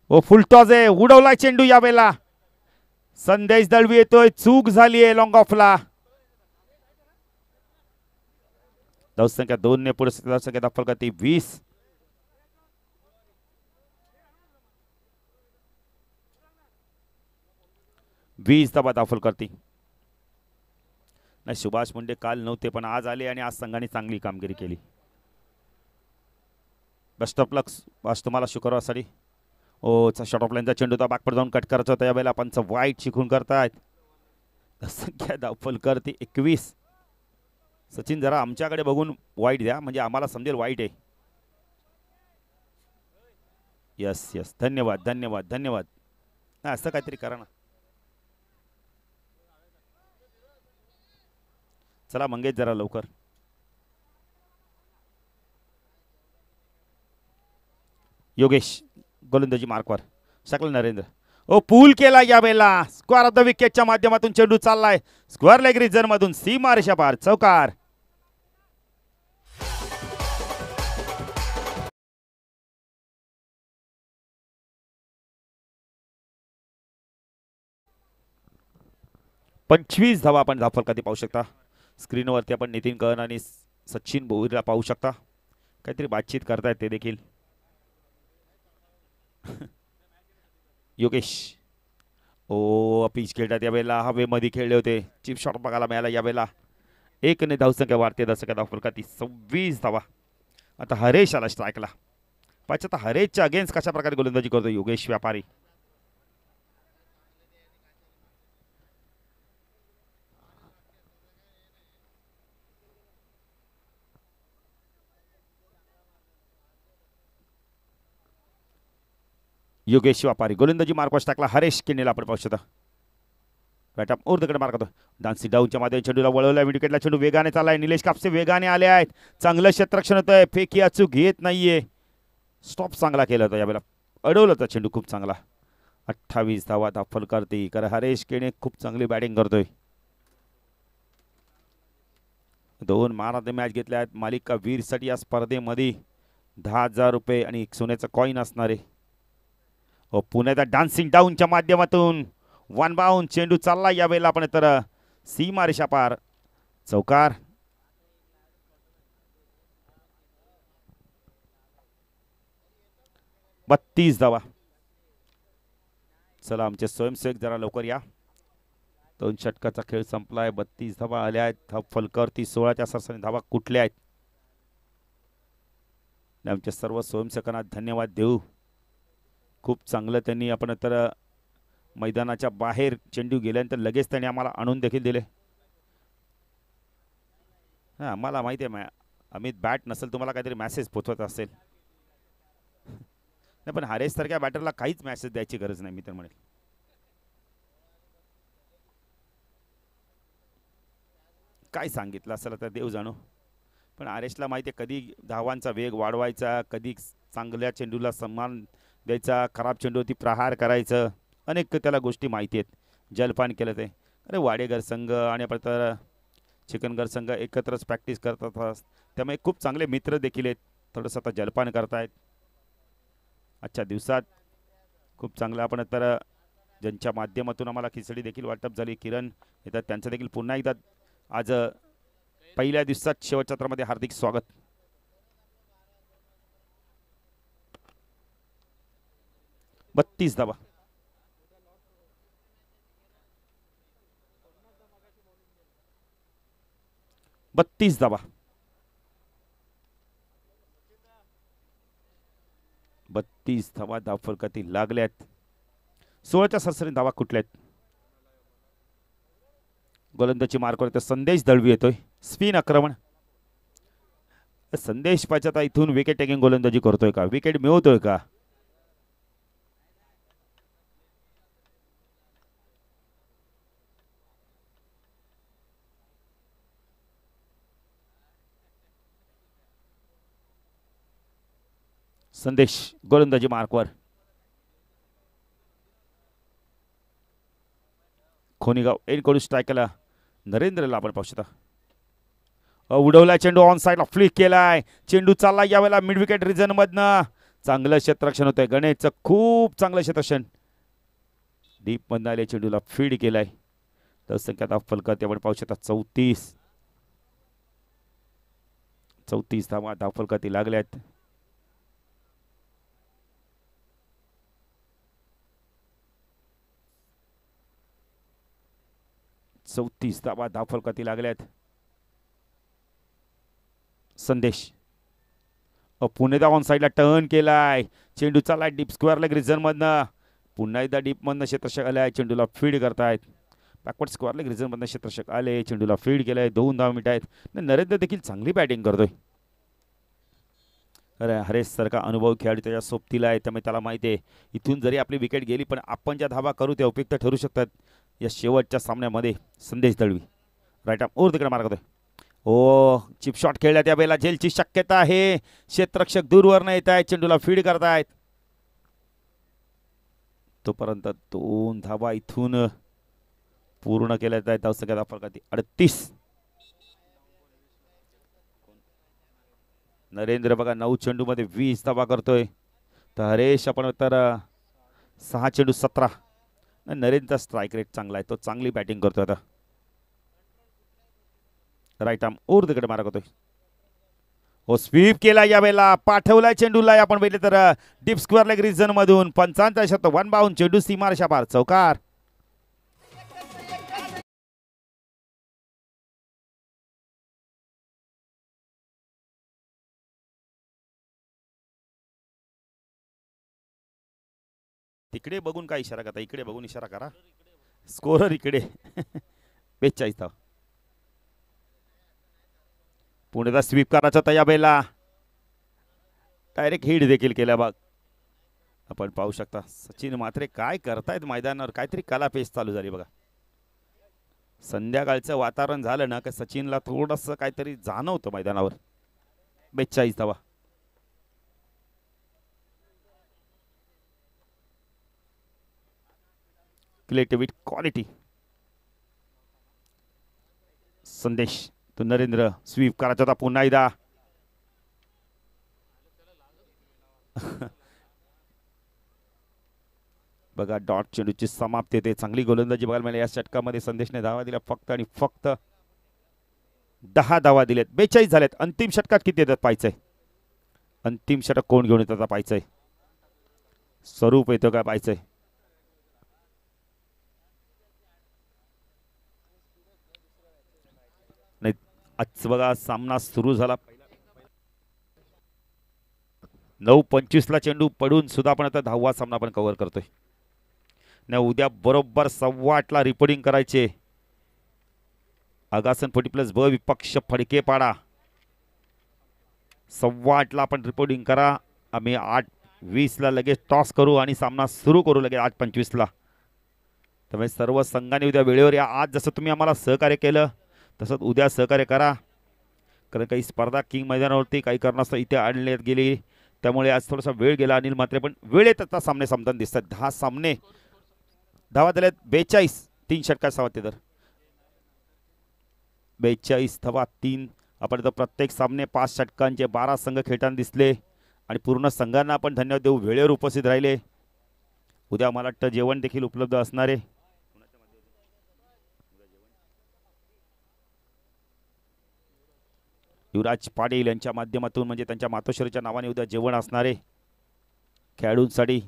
ओ फुलटॉस आहे, उडवलाय चेंडू यावेळेला. संदेश दळवी येतोय, चूक झाली आहे लॉंग ऑफला. धावसंख्या 2 ने पुढे, धावसंख्या दाखल करते 20. धावा दाखल करते. नाही, सुभाष मुंडे काल नव्हते पण आज आले आणि आज संघाने चांगली कामगिरी केली. बेस्ट ऑफ लक आज तुम्हाला शुक्रवारसाठी. ओ शॉर्ट ऑफ लाईनचा चेंडू तर बागपड जाऊन कट करायचा होता, यावेळेला पंच वाईट शिकून करतायत. संख्या दाखल करते 21. सचिन जरा आमच्याकडे बघून वाईट द्या, म्हणजे आम्हाला समजेल वाईट आहे. यस यस, धन्यवाद धन्यवाद धन्यवाद. नाही असं काहीतरी करा ना. चला मंगेश जरा लवकर. योगेश गोलंदाजी मार्कवर, शकल नरेंद्र. ओ पूल केला यावेळेला. स्क्वेअर ऑफ द विकेटच्या माध्यमातून चेंडू चाललाय स्क्वेअर लेग रिजन मधून सीमा रेषा पार, चौकार. पंचवीस धावा आपण धावफल कधी पाहू शकता. स्क्रीनवरती आपण नितीन कर्ण आणि सचिन भोईरला पाहू शकता, काहीतरी बातचीत करतायत ते देखील. योगेश ओ पिच खेळतात यावेळेला, हवेमध्ये खेळले होते. चिप शॉट बघायला मिळाला यावेळेला. 1 ने धावसंख्या वाढते, धावसंख्या दाखल करते 26 धावा. आता हरेश आला स्ट्राईकला. पाच आता हरेशच्या अगेन्स्ट कशा प्रकारे गोलंदाजी करतो योगेश व्यापारी. योगेश व्यापारी गोलंदाजी मार्कवर टाकला. हरेश किनेला आपण पाहू शकता. बॅटअप उर्दकडे मार्क होतो. डान्सी डाऊनच्या मध्ये चेंडूला वळवला, विकेटला चेंडू वेगाने चाललाय. निलेश कापसे वेगाने आले आहेत. चांगलं क्षेत्ररक्षण होतंय. फेकी अचूक घेत नाहीये. स्टॉप चांगला केला होता यावेळेला, अडवलं होता चेंडू खूप चांगला. 28 धावा दाखल करते, कारण हरेश केने खूप चांगली बॅटिंग करतोय. 2 मानाचे मॅच घेतल्या आहेत. मालिका वीरसाठी या स्पर्धेमध्ये 10,000 रुपये आणि एक सोन्याचं कॉईन असणार आहे. पुण्याच्या डान्सिंग डाऊनच्या माध्यमातून वन बाउंड चेंडू चालला यावेळेला आपण तर सीमा रेषा पार, चौकार. बत्तीस धावा. चला आमचे स्वयंसेवक जरा लवकर या. 2 षटकाचा खेळ संपलाय. 32 धावा आल्या आहेत. फलकवरती 16च्या सरसरी धावा कुठल्या आहेत. आमच्या सर्व स्वयंसेवकांना धन्यवाद देऊ. खूप चांगलं त्यांनी आपण तर मैदानाच्या बाहेर चेंडू गेल्यानंतर लगेच त्यांनी आम्हाला आणून देखील दिले. हां आम्हाला माहिती आहे अमित बॅट नसेल तुम्हाला काहीतरी मॅसेज पोचवत असेल. नाही पण हरेश सारख्या बॅटरला काहीच मॅसेज द्यायची गरज नाही मी तर म्हणेल. काय सांगितलं असेल तर देव जाणो. पण हरेशला माहिती आहे कधी धावांचा वेग वाढवायचा, कधी चांगल्या चेंडूला सन्मान द्यायचा, खराब चेंडूवरती प्रहार करायचं, अनेक त्याला गोष्टी माहिती आहेत. जलपान केलं ते. अरे वाडेगर संघ आणि आपण तर चिकनगर संघ एकत्रच प्रॅक्टिस करतात, त्यामुळे खूप चांगले मित्र देखील आहेत. थोडंसं आता जलपान करतायत. आजच्या दिवसात खूप चांगलं आपण तर ज्यांच्या माध्यमातून आम्हाला खिचडी देखील वाटप झाली, किरण येतात त्यांचं देखील पुन्हा एकदा आज पहिल्या दिवसात शेवटच्या सत्रामध्ये हार्दिक स्वागत. बत्तीस धावा. बत्तीस धावा. 32 धावा धावफलकातील लागल्यात. 16च्या सरसरी धावा कुठल्यात. गोलंदाजी मार्कवर तर संदेश दळवी येतोय. स्पिन आक्रमण. संदेश पाहिजे आता इथून विकेट टेकिंग गोलंदाजी करतोय का, विकेट मिळवतोय का. संदेश गोलंदाजी मार्कवर. खोनीगाव एनकडून स्ट्राईक केला नरेंद्रला आपण पाहू शकता. उडवला चेंडू ऑन साइडला फ्लिक केलाय. चेंडू चालला यावेळेला मिड विकेट रिजन मधनं. चांगलं क्षेत्ररक्षण होतंय गणेशचं, खूप चांगलं क्षेत्ररक्षण. डीप मधनं आले चेंडूला फीड केलाय. तर संख्यात फलकात आपण पाहू शकता 34 धावा फलकाती लागल्यात. धावा फलकाती लागल्यात. संदेश पुणेदा ऑन साइडला टर्न केलाय. चेंडू चाललाय डीप स्क्वेअर लेग रिजन मधनं. पुन्हा एकदा डीप मधनं क्षेत्ररक्षक आलाय. चेंडूला फीड करतायत. बॅकवर्ड स्क्वेअर लेग रिजन मधनं क्षेत्ररक्षक आले. चेंडूला फीड केलाय. 2 धावा मिनिट आहेत. नरेंद्र देखील चांगली बॅटिंग करतोय. अरे हरेश सारखा अनुभव खेळाडू त्याच्या सोबतीला आहे, त्यामुळे त्याला माहिती आहे इथून जरी आपली विकेट गेली पण आपण ज्या धावा करू त्या उपयुक्त ठरू शकतात या शेवटच्या सामन्यामध्ये. संदेश दळवी राईट आर्म ओर तिकडे मार्ग होतोय. ओ चिप शॉट खेळल्या त्या बेला झेलची शक्यता आहे. क्षेत्ररक्षक दूरवरनं येत आहेत. चेंडूला फीड करतायत. तोपर्यंत 2 धावा इथून पूर्ण केल्या जात आहेत. धावसंख्या फलकाती 38. नरेंद्र बघा 9 चेंडू मध्ये 20 धावा करतोय. तर हरेश आपण तर 6 चेंडू 17. नरेंद्रचा स्ट्राईक रेट चांगला आहे, तो चांगली बॅटिंग करतोय आता. राईट आर्म ओर तिकडे मारक होतोय. हो स्वीप केला यावेळेला. पाठवलाय चेंडूला आपण पहिले तर डीप स्क्वेअर लेग रिजन मधून. 55 शत 1 बाउंड चेंडू सीमारेषा पार चौकार. तिकडे बघून काय इशारा करता, इकडे बघून इशारा करा. स्कोरर इकडे 42 धावा. पुणेदा स्वीप करायचा होता या बेला. डायरेक्ट हिट देखील केला बघ आपण पाहू शकता. सचिन मात्रे काय करतायत मैदानावर, काहीतरी कलापेच चालू झाली बघा. संध्याकाळचं वातावरण झालं ना का सचिनला थोडंसं काहीतरी जाणवतं मैदानावर. 42 धावा. Creativity quality. संदेश तो नरेंद्र स्वीप करायचा होता पुन्हा एकदा. बघा डॉट चेंडूची समाप्ती होते. चांगली गोलंदाजी बघायला मिळाली या षटकामध्ये. संदेशने धावा दिल्या फक्त आणि फक्त 10 धावा दिलेत. 42 झालेत. अंतिम षटकात किती येतात पाहायचंय. अंतिम षटक कोण घेऊन येतात पाहायचंय. स्वरूप येतो का पाहायचंय. नाही आज बघा सामना सुरू झाला. 9:25 ला चेंडू पडून सुद्धा आपण आता 10वा सामना आपण कव्हर करतोय. न उद्या बरोबर 8:15 ला रिपोर्टिंग करायचे. आगासन 40+ ब विपक्ष फडकेपाडा. 8:15 ला आपण रिपोर्टिंग करा. आम्ही 8:20 ला लगेच टॉस करू आणि सामना सुरू करू लगेच 8:25 ला. त्यामुळे सर्व संघाने उद्या वेळेवर या. आज जसं तुम्ही आम्हाला सहकार्य केलं तसंच उद्या सहकार्य करा. कारण काही स्पर्धा किंग मैदानावरती काही कारणास्तव इथे आणण्यात गेली, त्यामुळे आज थोडासा वेळ गेला अनिल मात्रे, पण वेळेत आता सामने संपताना दिसतात. 10 सामने धावा दिल्यात 42. 3 षटकार सावते तर 42 धावा 3. आपण तर प्रत्येक सामने 5 षटकांचे 12 संघ खेळताना दिसले आणि पूर्ण संघांना आपण धन्यवाद देऊ वेळेवर उपस्थित राहिले. उद्या मला वाटतं जेवण देखील उपलब्ध असणार आहे. युवराज पाटील यांच्या माध्यमातून म्हणजे त्यांच्या मातोश्रीच्या नावाने उद्या जेवण असणार आहे खेळाडूंसाठी.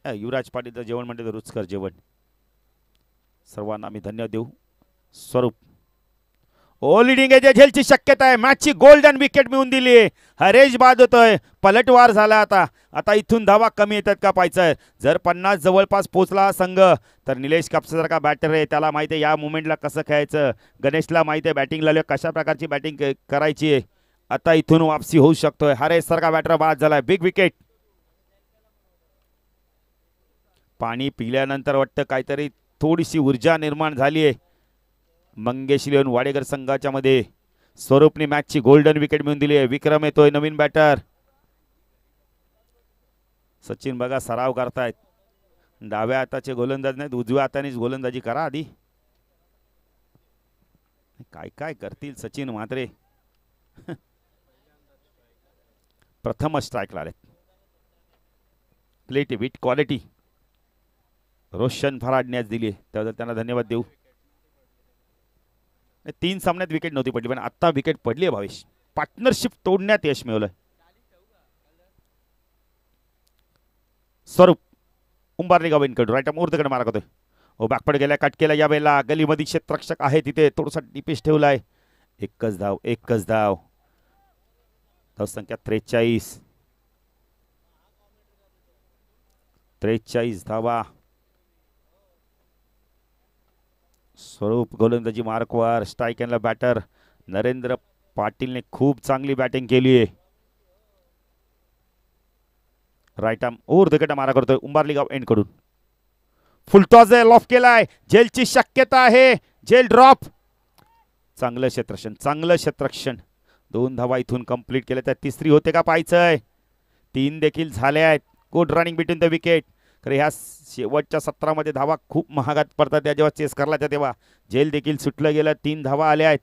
युवराज पाटीलचं जेवण म्हणजे तर रुचकर जेवण. सर्वांना आम्ही धन्यवाद देऊ. स्वरूप ओ लिडिंग एज झेलची शक्यता आहे. मॅचची गोल्डन विकेट मिळून दिली. हरेश बाद होतोय. पलटवार झाला आता. आता इथून धावा कमी येतात का पाहायचं. जर 50 जवळपास पोहोचला हा संघ तर निलेश कापसेसारखा बॅटर आहे, त्याला माहिती आहे या मुवमेंटला कसं खेळायचं. गणेशला माहिती आहे बॅटिंगला कशा प्रकारची बॅटिंग करायची आहे. आता इथून वापसी होऊ शकतोय. हरेश सारखा बॅटर बाद झालाय. Big wicket. पाणी पिल्यानंतर वाटतं काहीतरी थोडीशी ऊर्जा निर्माण झाली आहे मंगेश लिओन वाडेकर संघाच्या मध्ये. स्वरूपने मॅचची गोल्डन विकेट मिळून दिली आहे. विक्रम येतोय नवीन बॅटर. सचिन बघा सराव करतायत. डाव्या हाताचे गोलंदाज नाहीत, उजव्या हातानेच गोलंदाजी करा आधी. काय काय करतील सचिन म्हात्रे. प्रथम स्ट्राईकला आले. प्लेट विथ क्वालिटी रोशन फराडने आज दिली, त्याबद्दल त्यांना धन्यवाद देऊ. 3 सामन्यात विकेट नव्हती पडली, पण आता विकेट पडली आहे भावेश. पार्टनरशिप तोडण्यात यश मिळवलं. स्वरूप उंबारली गावेंकडून राईट मुहूर्तकडे मारा करतोय. ओ बॅकपड गेला, कट केला. या वेळेला गलीमध्ये क्षेत्ररक्षक आहे तिथे थोडासा डिपेश ठेवलाय. एकच धाव. धाव संख्या 43 धावा. स्वरूप गोलंदाजी मार्कवर. स्ट्राईक एंडला बॅटर नरेंद्र पाटीलने खूप चांगली बॅटिंग केली आहे. राईट आर्म ओव्हर द मारा करतोय उंबारली गाव एंड कडून. फुलटॉस लॉफ केलाय. झेलची शक्यता आहे. झेल ड्रॉप. चांगलं क्षेत्ररक्षण. 2 धावा इथून कंप्लीट केल्या. त्या तिसरी होते का पाहायचंय. 3 देखील झाले आहेत. Good running between the wicket. खरं ह्या शेवटच्या सत्रामध्ये धावा खूप महागात पडतात. त्या जेव्हा चेस करला तेव्हा झेल देखील सुटलं गेलं. 3 धावा आल्या आहेत.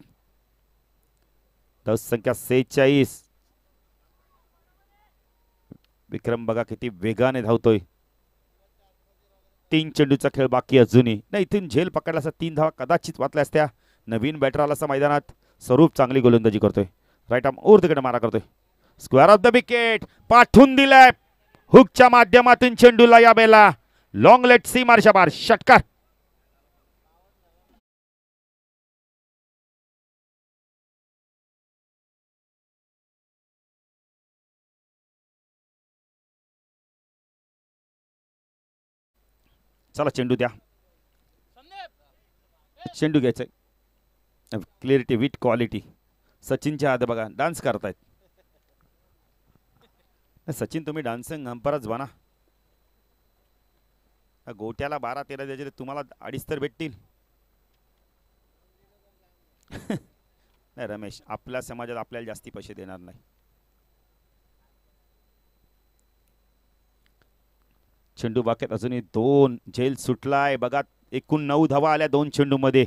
धाव संख्या 46. विक्रम बघा किती वेगाने धावतोय. 3 चेंडूचा खेळ बाकी अजूनही नाही. इथून झेल पकडला असता 3 धावा कदाचित वाचल्या असत्या. नवीन बॅटर आला असता मैदानात. स्वरूप चांगली गोलंदाजी करतोय. राईट आर्म ओव्हर द मारा करतोय. स्क्वेअर ऑफ द विकेट पाठवून दिलाय. हुकच्या माध्यमातून चेंडूला या बेला लॉंग लेट सी मारशा बार षटकार. चला चेंडू द्या. चेंडू घ्यायचंय. Clarity with quality. सचिनच्या हात बघा डान्स करतायत. सचिन तुम्ही डान्सिंग अंपरच बना. गोट्याला 12-13 द्यायचे तुम्हाला 2.5 तर भेटतील. नाही रमेश, आपल्या समाजात आपल्याला जास्ती पैसे देणार नाही. चेंडू बाकेत अजूनही 2. झेल सुटलाय बघा. एकूण 9 धावा आल्या 2 चेंडू मध्ये.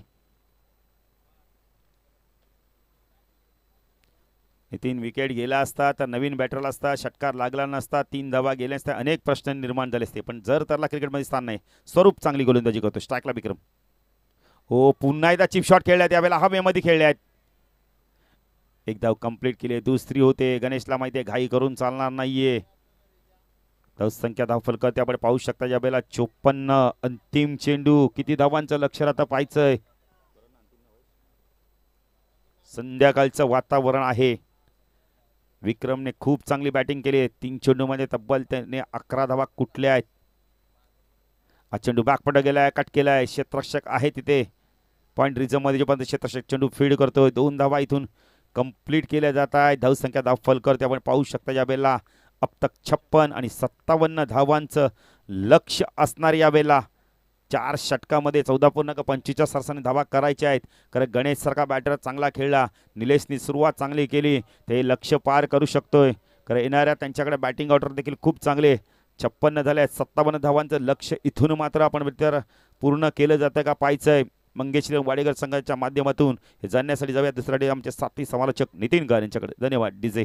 नितीन विकेट गेला असता तर नवीन बॅटरला असता षटकार लागला नसता. 3 धावा गेल्या असता. अनेक प्रश्न निर्माण झाले असते. पण जर त्याला क्रिकेटमध्ये स्थान नाही. स्वरूप चांगली गोलंदाजी करतो. स्ट्राईकला विक्रम. हो पुन्हा एकदा चिप शॉट खेळल्यात. यावेळेला हवेमध्ये खेळल्यात. 1 धाव कंप्लीट केली. दुसरी होते. गणेशला माहिती आहे घाई करून चालणार नाहीये. धाव संख्या धाव फलक त्याकडे पाहू शकता. या वेळेला 54. अंतिम चेंडू. किती धावांचं लक्ष आता पाहायचंय. संध्याकाळचं वातावरण आहे. विक्रमने खूप चांगली बॅटिंग केली आहे. 3 चेंडूमध्ये तब्बल त्याने 11 धावा कुठल्या आहेत. हा चेंडू बॅकपड गेलाय. कट केलाय. क्षेत्ररक्षक आहे तिथे पॉईंट रिझर्वमध्ये. जोपर्यंत क्षेत्ररक्षक चेंडू फीड करतोय. 2 धावा इथून कंप्लीट केल्या जात आहेत. धाव संख्या धाव फलकर ते आपण पाहू शकता. या वेळेला अब तक 56 आणि 57 धावांचं लक्ष असणार. या वेळेला 4 षटकामध्ये 14.25 सरसाने धावा करायच्या आहेत. कारण गणेश सारखा बॅटर चांगला खेळला. निलेशनी सुरुवात चांगली केली. ते लक्ष पार करू शकतोय. कारण येणाऱ्या त्यांच्याकडे बॅटिंग ऑर्डर देखील खूप चांगले. 56 झाले आहेत. 57 धावांचं लक्ष इथून मात्र आपण तर पूर्ण केलं जातं का पाहायचंय. मंगेश वाडेकर संघाच्या माध्यमातून हे जाणण्यासाठी जाऊया दुसरा डे आमचे साथी समालोचक नितीन गार यांच्याकडे. धन्यवाद डीजे.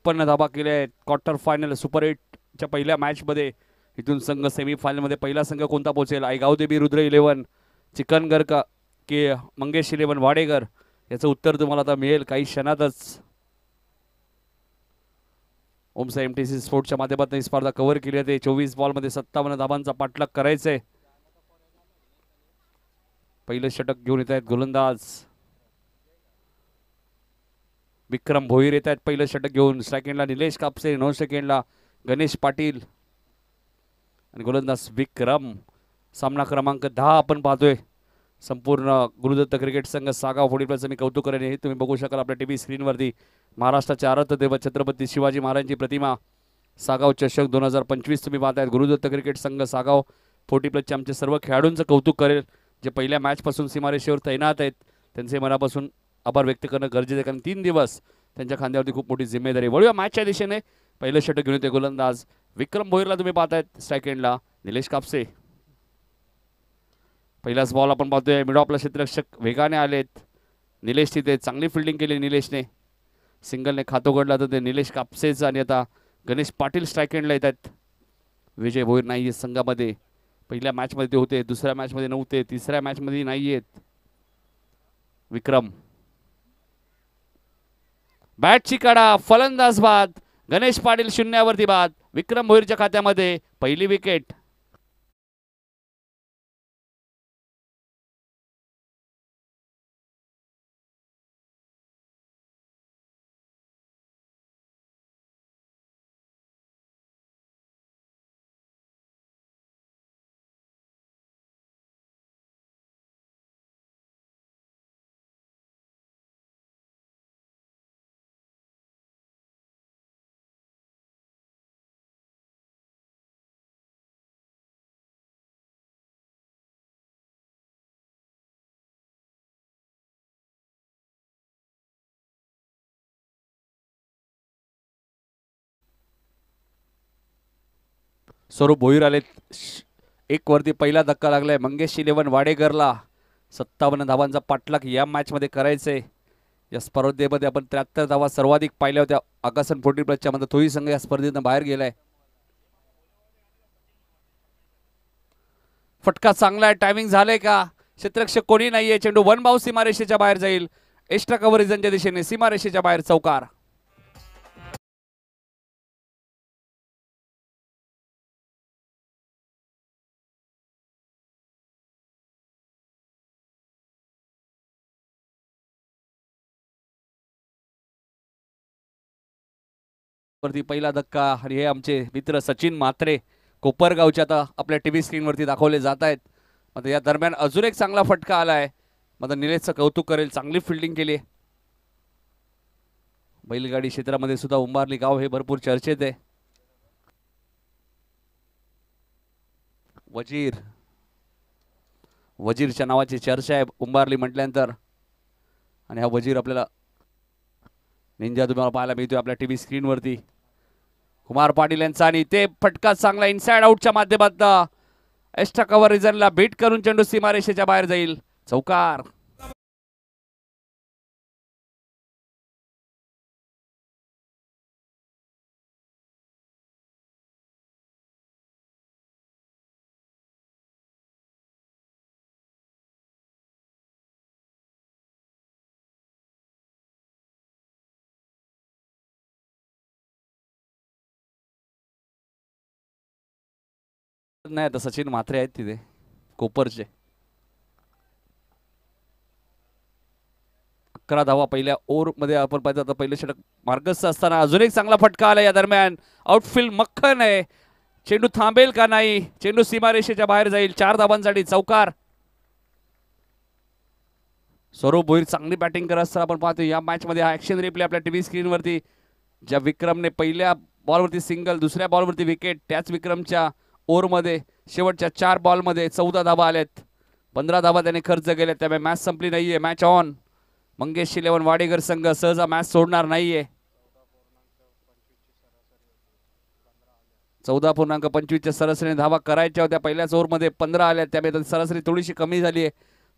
53 धावा केल्या आहेत क्वार्टर फायनल सुपर 8च्या पहिल्या मॅचमध्ये. इथून संघ सेमीफायनलमध्ये पहिला संघ कोणता पोहोचेल? आयगाव देवी रुद्र 11 चिकनगर का की मंगेश 11 वाडेकर? याचं उत्तर तुम्हाला आता मिळेल काही क्षणातच. ओमसा MTC स्पोर्ट्सच्या माध्यमातून ही स्पर्धा कव्हर केली जाते. 24 बॉलमध्ये 57 धावांचा पाठलाग करायचंय. पहिलं षटक घेऊन येत आहेत गोलंदाज विक्रम भोईर येत आहेत पहिलं षटक घेऊन. सेकंडला निलेश कापसे, 9 सेकंडला गणेश पाटील आणि गोलंदाज विक्रम. सामना क्रमांक 10 आपण पाहतोय. संपूर्ण गुरुदत्त क्रिकेट संघ सागाव फोडीप्लस मी कौतुक करेन. हे तुम्ही बघू शकाल आपल्या टीव्ही स्क्रीनवरती. महाराष्ट्राचे आराध्य दैवत छत्रपती शिवाजी महाराजांची प्रतिमा सागाव चषक 2025 तुम्ही पाहतायत. गुरुदत्त क्रिकेट संघ सागाव फोर्टीप्लसचे आमचे सर्व खेळाडूंचं कौतुक करेल जे पहिल्या मॅचपासून सीमारेषेवर तैनात आहेत. त्यांचे मनापासून आभार व्यक्त करणं गरजेचं आहे कारण 3 दिवस त्यांच्या खांद्यावरती खूप मोठी जिम्मेदारी. वळूया मॅचच्या दिशेने. पहिलं षटक घेऊन येते गोलंदाज विक्रम भोईरला तुम्ही पाहतायत. सेकंडला निलेश कापसे. पहिलाच बॉल आपण पाहतोय. मिड ऑफला क्षेत्ररक्षक वेगाने आलेत. निलेश तिथे चांगली फिल्डिंग केली निलेशने. सिंगलने खातो गडला तर ते निलेश कापसेचं आणि आता गणेश पाटील स्ट्राईक एंडला येत आहेत. विजय भोईर नाही संघामध्ये. पहिल्या मॅचमध्ये ते होते, दुसऱ्या मॅचमध्ये नव्हते, तिसऱ्या मॅचमध्ये नाही आहेत. विक्रम बॅटची काढा, फलंदाज बाद. गणेश पाटील शून्यावरती बाद. विक्रम भोईरच्या खात्यामध्ये पहिली विकेट. स्वरूप भोईर आलेत. 1 वरती पहिला धक्का लागलाय मंगेश 11 वाडेकरला. 57 धावांचा पाठलाग या मॅचमध्ये करायचंय. या स्पर्धेमध्ये आपण 73 धावा सर्वाधिक पाहिल्या होत्या. आकाशन फोर्टीप्लसच्या मध्ये तोही संघ या स्पर्धेतून बाहेर गेलाय. फटका चांगला आहे. टायमिंग झालंय का? क्षेत्ररक्षक कोणी नाहीये. चेंडू 1 बाउंस सीमारेषेच्या बाहेर जाईल. एक्स्ट्रा कव्हर रिजनच्या दिशेने सीमारेषेच्या बाहेर चौकार. वरती पहिला धक्का आणि हे आमचे मित्र सचिन म्हात्रे कोपरगावचे आता आपल्या टीव्ही स्क्रीनवरती दाखवले जात आहेत. आता या दरम्यान अजून एक चांगला फटका आलाय. आता निलेशचं कौतुक करेल. चांगली फिल्डिंग केली. बैलगाडी क्षेत्रामध्ये सुद्धा उंबारली गाव हे भरपूर चर्चेत आहे. वजीरच्या नावाची चर्चा आहे उंबारली म्हटल्यानंतर. आणि हा वजीर आपल्याला निंजा तुम्हाला पाहायला मिळतोय आपल्या टीव्ही स्क्रीनवरती. कुमार पाटील यांचा आणि ते फटका चांगला इनसाइड आउटच्या माध्यमातून एक्स्ट्रा कव्हर रिजनला बीट करून चेंडू सीमारेषेच्या बाहेर जाईल. चौकार. नाही आता सचिन म्हात्रे आहेत तिथे कोपरचे. 11 धावा पहिल्या ओव्हर मध्ये आपण पाहिजे. आता पहिलं षटक मार्गस्थ असताना अजून एक चांगला फटका आला या दरम्यान. आउटफील्ड मक्खन आहे. चेंडू थांबेल का नाही? चेंडू सीमारेषेच्या बाहेर जाईल. 4 धावांसाठी चौकार. स्वरूप भोईर चांगली बॅटिंग करत असताना आपण पाहतो या मॅच मध्ये. हा ऍक्शन रिप्ले आपल्या टीव्ही स्क्रीनवरती. ज्या विक्रमने पहिल्या बॉलवरती सिंगल, दुसऱ्या बॉलवरती विकेट, त्याच विक्रमच्या ओव्हरमध्ये शेवटच्या 4 बॉलमध्ये 14 धावा आल्यात. 15 धावा त्याने खर्च केल्यात. त्यामुळे मॅच संपली नाहीये. Match on. मंगेश 11 वाडेकर संघ सहजा मॅच सोडणार नाहीये. 14.25च्या सरासरीने धावा करायच्या होत्या. पहिल्याच ओव्हरमध्ये 15 आल्या. त्यामुळे सरासरी थोडीशी कमी झाली आहे.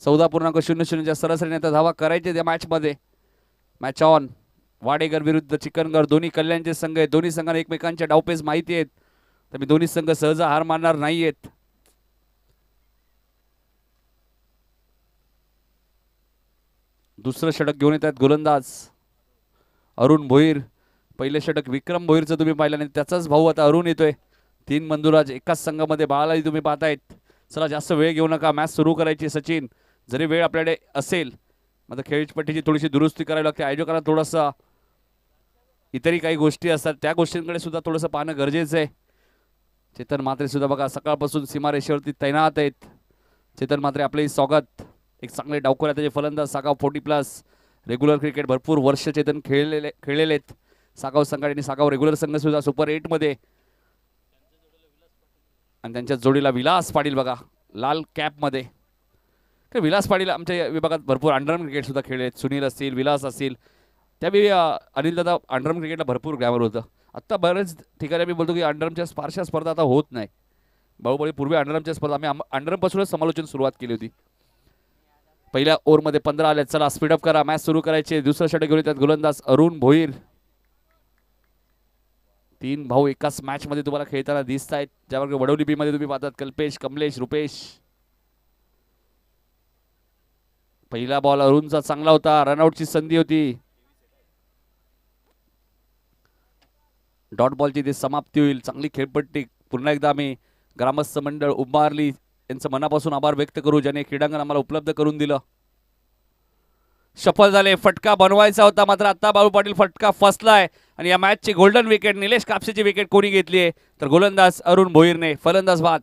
14.00च्या सरासरीने आता धावा करायच्या त्या मॅचमध्ये. Match on. वाडेकर विरुद्ध चिकनगर दोन्ही कल्याणचे संघ आहेत. दोन्ही संघांना एकमेकांच्या डावपेच माहिती आहेत, तर मी दोन्ही संघ सहज हार मानणार नाहीयेत. दुसरं षटक घेऊन येत आहेत गोलंदाज अरुण भोईर. पहिले षटक विक्रम भोईरचं तुम्ही पाहिलं नाही, त्याचाच भाऊ आता अरुण येतोय. 3 बंधुराज एकाच संघामध्ये बाळालाही तुम्ही पाहतायत. चला जास्त वेळ घेऊ नका, मॅच सुरू करायची. सचिन, जरी वेळ आपल्याकडे असेल मात्र खेळपट्टीची थोडीशी दुरुस्ती करावी लागते. आयोजकांना थोडासा इतरही काही गोष्टी असतात, त्या गोष्टींकडे सुद्धा थोडंसं पाहणं गरजेचं आहे. चेतन म्हात्रे सुद्धा बघा सकाळपासून सीमारेषेवरती तैनात आहेत. चेतन म्हात्रे आपले स्वागत. एक चांगले डावखोर त्याचे फलंदाज, सागाव 40+ रेग्युलर क्रिकेट भरपूर वर्ष चेतन खेळलेले आहेत. सागाव संघ आणि सागाव रेग्युलर संघ सुद्धा सुपर 8 मध्ये, आणि त्यांच्या जोडीला विलास पाटील बघा लाल कॅप मध्ये. तर विलास पाटील आमच्या विभागात भरपूर अंडरआर्म क्रिकेट सुद्धा खेळले आहेत. सुनील असतील, विलास असतील. त्यावेळी अनिल दादा अंडरआर्म क्रिकेटला भरपूर ग्रॅमर होतं. आत्ता बरेच ठिकाणी मी बोलतो की अंडरआर्मच्या फारशा स्पर्धा आता होत नाही. बाहुबळी पूर्वी अंडरआर्मच्या स्पर्धा आम्ही अंडरआर्मपासूनच समालोचन सुरुवात केली होती. पहिल्या ओव्हरमध्ये 15 आले. चला स्पीडअप करा, मॅच सुरू करायची. दुसरं षटक घेऊन येतात गोलंदाज अरुण भोईर. 3 भाऊ एकाच मॅच मध्ये तुम्हाला खेळताना दिसत आहेत. ज्यावर वडवली बी मध्ये तुम्ही पाहतात कल्पेश, कमलेश, रुपेश. पहिला बॉल अरुणचा चांगला होता, रनआउटची संधी होती. डॉट बॉलची ती समाप्ती होईल. चांगली खेळपट्टी. पुन्हा एकदा आम्ही ग्रामस्थ मंडळ उंबारली यांचं मनापासून आभार व्यक्त करू, ज्याने क्रीडांगण आम्हाला उपलब्ध करून दिलं. सफल झाले. फटका बनवायचा होता मात्र आता बाळू पाटील फटका फसलाय आणि या मॅचची गोल्डन विकेट निलेश कापसेची विकेट कोणी घेतली आहे तर गोलंदाज अरुण भोईरने. फलंदाज बाद.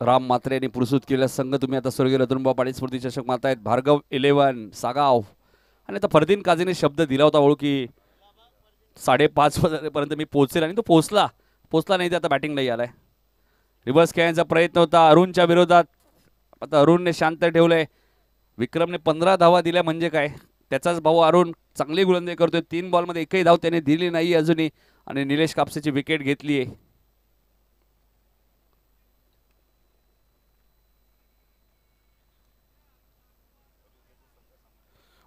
राम म्हात्रे यांनी पुरस्कृत केलेला संघ तुम्ही आता स्वर्गीय रतनबा पाटील स्मृती चषक मारतायत. भार्गव 11 सागाव. आणि आता फरदीन काझीने शब्द दिला होता ओळखी 5:30 वाजेपर्यंत मी पोहोचेल, आणि तो पोहोचला नाही. ते आता बॅटिंगला आलाय. रिव्हर्स खेळण्याचा प्रयत्न होता अरुणच्या विरोधात. आता अरुणने शांत ठेवलंय. विक्रमने 15 धावा दिल्या म्हणजे काय, त्याचाच भाऊ अरुण चांगली गोलंदाजी करतोय. 3 बॉलमध्ये एकही धाव त्याने दिली नाही अजूनही, आणि निलेश कापसेची विकेट घेतली आहे.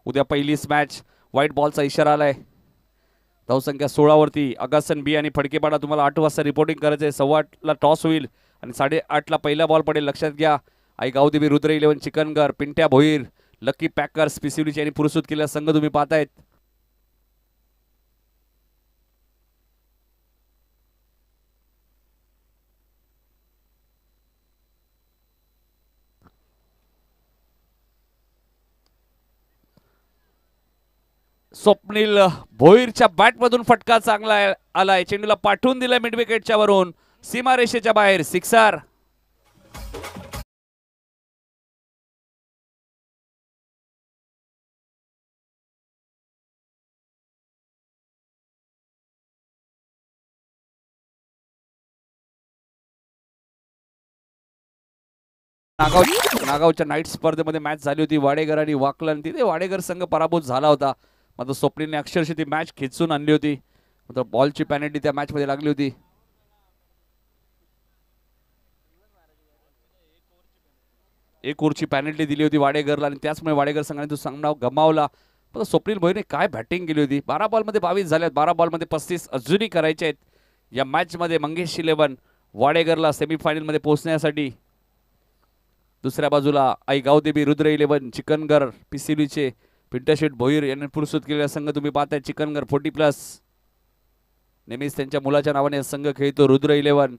उद्या पहिलीच मॅच. व्हाईट बॉलचा इशारा आलाय. धावसंख्या 16 वरती. अगासन बी आणि फडकेपाडा तुम्हाला 8 वाजता रिपोर्टिंग करायचं आहे. 8:15 टॉस होईल आणि 8:30 पहिला बॉल पडेल. लक्षात घ्या. आई गावदेवी, रुद्र 11, चिकनगर, पिंट्या भोईर, लकी पॅकर्स, पिसिवलीची यांनी पुरस्कृत केलेला संघ तुम्ही पाहतायत. स्वप्नील भोईरच्या बॅटमधून फटका चांगला आलाय. चेंडूला पाठवून दिलाय मिड विकेटच्या वरून सीमारेषेच्या बाहेर. सिक्सर. नागावच्या नाईट स्पर्धेमध्ये मॅच झाली होती. वाडेकर आणि वाकलन. तिथे वाडेकर संघ पराभूत झाला होता. मात्र स्वप्नीलने अक्षरशः ती मॅच खेचून आणली होती. मात्र बॉलची पॅनल्टी त्या मॅच मध्ये लागली होती. एक ओव्हरची पॅनल्टी दिली होती वाडेकरला, आणि त्याचमुळे वाडेकर संघाने तो सामना गमावला. पण स्वप्नील भोईरने काय बॅटिंग केली होती. 12 बॉलमध्ये 22 झाल्यात. 12 बॉलमध्ये 35 अजूनही करायचे आहेत. या मॅच मध्ये मंगेश 11 वाडेकरला सेमीफायनल मध्ये पोहोचण्यासाठी. दुसऱ्या बाजूला आई गावदेवी, रुद्र 11, चिकनगर, पिसिलीचे पिंटशेट भोईर यांनी पुरस्कृत केलेला संघ तुम्ही पाहताय. चिकनगर 40+. नेहमीच त्यांच्या मुलाच्या नावाने संघ खेळतो. रुद्र 11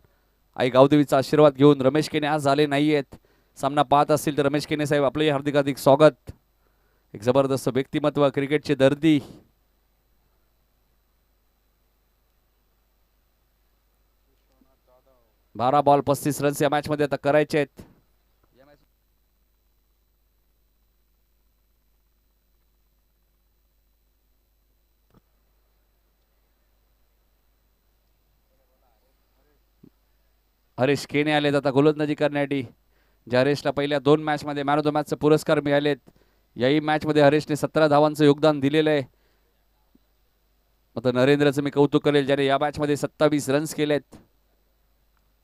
आई गावदेवीचा आशीर्वाद घेऊन. रमेश केने आज झाले नाहीयेत. सामना पाहत असतील तर रमेश केने साहेब आपले हार्दिक हार्दिक स्वागत. एक जबरदस्त व्यक्तिमत्व, क्रिकेटचे दर्दी. 12 बॉल 35 रन्स या मॅच मध्ये आता करायचे आहेत. हरीश केने आलेत आता गोलंदाजी करण्यासाठी. ज्या हरीशला पहिल्या 2 मॅच मध्ये मॅन ऑफ द मॅचचे पुरस्कार मिळालेत. याही मॅच मध्ये हरीशने 17 धावांचं योगदान दिलेलं आहे. आता नरेंद्रचं मी कौतुक करेल ज्याने या मॅच मध्ये 27 रन्स केलेत.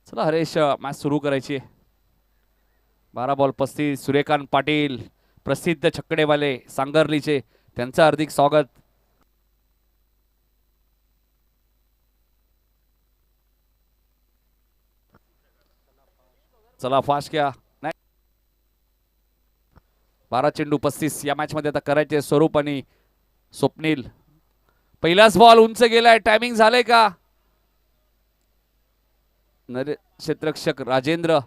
चला हरीश मॅच सुरू करायची आहे. 12 बॉल 35. सूर्यकांत पाटील प्रसिद्ध छकडेवाले सांगर्लीचे त्यांचं हार्दिक स्वागत. चला फास्ट घ्या. 12 चेंडू 35 या मॅच मध्ये आता करायचे स्वरूप आणि स्वप्नील. पहिलाच बॉल उंच गेलाय. टायमिंग झालंय का? क्षेत्ररक्षक राजेंद्र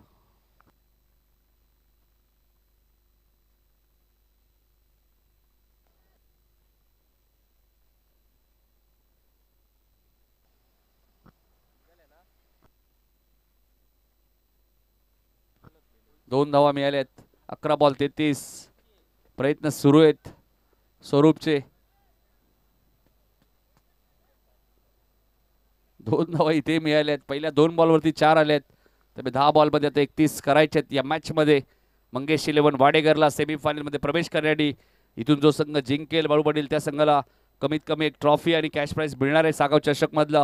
दोन धावा मिळाल्यात. 11 बॉल 33. प्रयत्न सुरू आहेत स्वरूपचे. 2 धावा इथे मिळाल्यात. पहिल्या 2 बॉलवरती 4 आल्यात. त्यामुळे 10 बॉलमध्ये आता 31 करायचे आहेत या मॅच मध्ये. मंगेश 11 वाडेकरला सेमीफायनल मध्ये प्रवेश करण्यासाठी इथून जो संघ जिंकेल बाळू पाटील त्या संघाला कमीत कमी एक ट्रॉफी आणि कॅश प्राइज मिळणार आहे. सागाव चषक मधला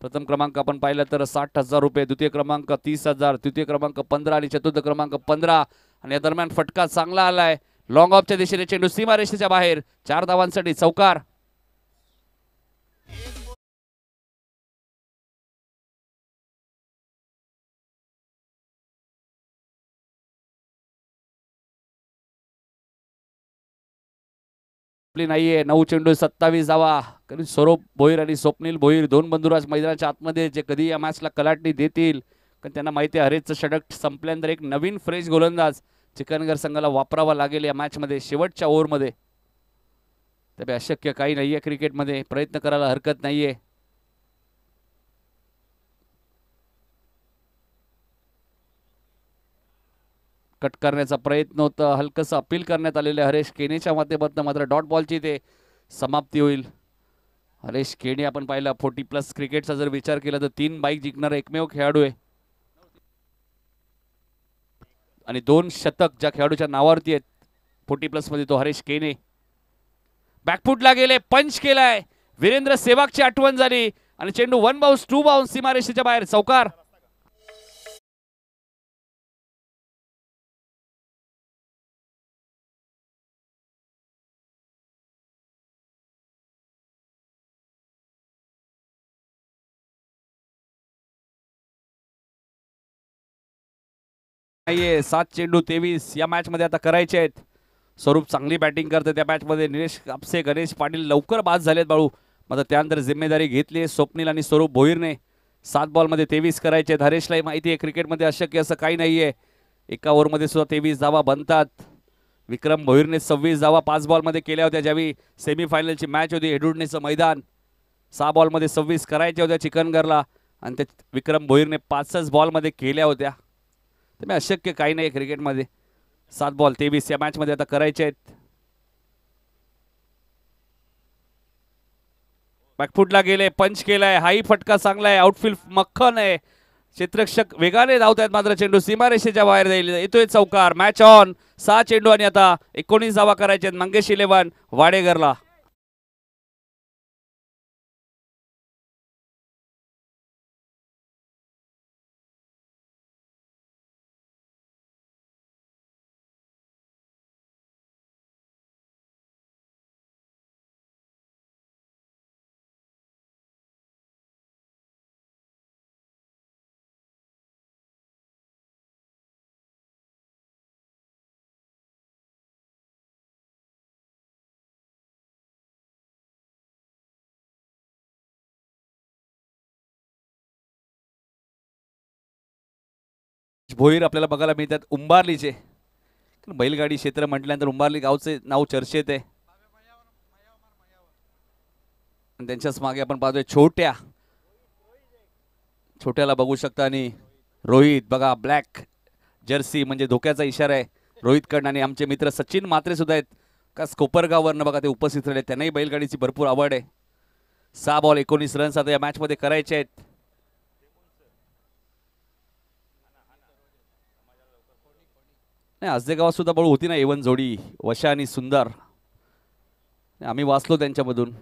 प्रथम क्रमांक आपण पाहिलं तर 60,000 रुपये, द्वितीय क्रमांक 30,000, तृतीय क्रमांक 15 आणि चतुर्थ क्रमांक 15. आणि या दरम्यान फटका चांगला आलाय. लॉंग ऑफच्या दिशेने चेंडू सीमारेषेच्या बाहेर. 4 धावांसाठी चौकार. नाहीये. 9 चेंडू 27 धावा. स्वरूप भोईर आणि स्वप्नील भोईर 2 बंधुराज मैदानाच्या आतमध्ये जे कधी या मॅचला कलाटणी देतील. कारण त्यांना माहिती आहे हरेचचं षटक संपल्यानंतर एक नवीन फ्रेश गोलंदाज चिकनगर संघाला वापरावा लागेल या मॅच मध्ये शेवटच्या ओव्हरमध्ये. त्यामुळे अशक्य काही नाहीये क्रिकेटमध्ये. प्रयत्न करायला हरकत नाहीये. कट करण्याचा प्रयत्न होता. हलकसं अपील करण्यात आलेले हरेश केनेच्या माध्यमातून. मात्र डॉट बॉलची ते समाप्ती होईल. हरेश केने आपण पाहिला 40+ क्रिकेटचा जर विचार केला तर 3 बाईक जिंकणारा एकमेव खेळाडू आहे. आणि 2 शतक ज्या खेळाडूच्या नावावरती आहेत 40+ मध्ये तो हरेश केने. बॅकफुटला गेले. पंच केलाय. वीरेंद्र सेवागची आठवण झाली आणि चेंडू 1 बाउन्स 2 बाउन्स सीमारेषेच्या बाहेर. चौकार. नाहीये. 7 चेंडू 23 या मॅच मध्ये आता करायचे आहेत. स्वरूप चांगली बॅटिंग करते त्या मॅच मध्ये. निलेश कापसे गणेश पाटील लवकर बाद झालेत बाळू. मात्र त्यानंतर जिम्मेदारी घेतली स्वप्नील आणि स्वरूप भोईरने. 7 बॉलमध्ये 23 करायचे आहेत. हरेशलाही माहिती आहे क्रिकेटमध्ये अशक्य असं काही नाहीये. एका ओव्हरमध्ये सुद्धा 23 धावा बनतात. विक्रम भोईरने 26 धावा 5 बॉलमध्ये केल्या होत्या ज्यावेळी सेमीफायनलची मॅच होती हेडुडनेचं मैदान. 6 बॉलमध्ये 26 करायच्या होत्या चिकनगरला आणि ते विक्रम भोईरने 5च बॉलमध्ये केल्या होत्या. त्यामुळे अशक्य काही नाही क्रिकेटमध्ये. 7 बॉल 23 या मॅच मध्ये आता करायचे आहेत. बॅकफुटला गेले. पंच केलाय. हाही फटका चांगला आहे. आउटफील्ड मक्खन आहे. क्षेत्ररक्षक वेगाने धावत आहेत मात्र चेंडू सीमारेषेच्या बाहेर जाईल. येतोय चौकार. Match on. 6 चेंडू आणि आता 19 धावा करायचे आहेत मंगेश 11 वाडेकरला. भोईर आपल्याला बघायला मिळतात उंबारलीचे. बैलगाडी क्षेत्र म्हटल्यानंतर उंबारली गावचे नाव चर्चेत आहे. त्यांच्याच मागे आपण पाहतोय छोट्याला बघू शकता आणि रोहित बघा ब्लॅक जर्सी म्हणजे धोक्याचा इशारा आहे रोहितकडनं. आणि आमचे मित्र सचिन म्हात्रे सुद्धा आहेत का कोपरगाववरनं बघा ते उपस्थित राहिले. त्यांनाही बैलगाडीची भरपूर आवड आहे. 6 बॉल 19 रन्स आता या मॅचमध्ये करायचे आहेत. नाही आजदे गावात सुद्धा बळू होती ना एवन जोडी वशा आणि सुंदर. आम्ही वाचलो त्यांच्यामधून.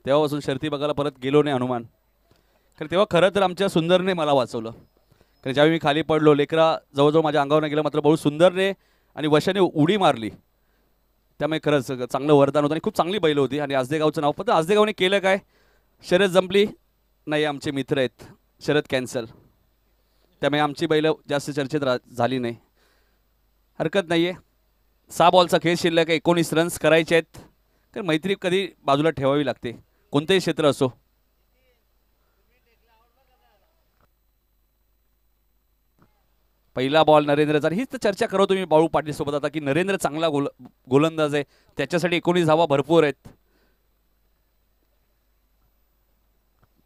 तेव्हापासून शर्ती बघायला परत गेलो नाही हनुमान. कारण तेव्हा खरं तर आमच्या सुंदरने मला वाचवलं. कारण ज्यावेळी मी खाली पडलो लेकरा जवळजवळ माझ्या अंगावर गेलं मात्र बळू सुंदरने आणि वशाने उडी मारली. त्यामुळे खरंच चांगलं वरदान होतं आणि खूप चांगली बैल होती. आणि आजदे गावचं नाव पण आजदे गावने केलं काय शर्यत जंपली नाही. आमचे मित्र आहेत शर्यत कॅन्सल त्यामुळे आमची बैल जास्त चर्चेत झाली नाही. हरकत नाही आहे. 6 बॉलचा खेळ शिल्लक आहे. 19 रन्स करायचे आहेत. कारण मैत्री कधी बाजूला ठेवावी लागते कोणतेही क्षेत्र असो. पहिला बॉल नरेंद्रचा. हीच तर चर्चा करतो तुम्ही बाळू पाटील सोबत आता की नरेंद्र चांगला गोलंदाज आहे त्याच्यासाठी 19 धावा भरपूर आहेत.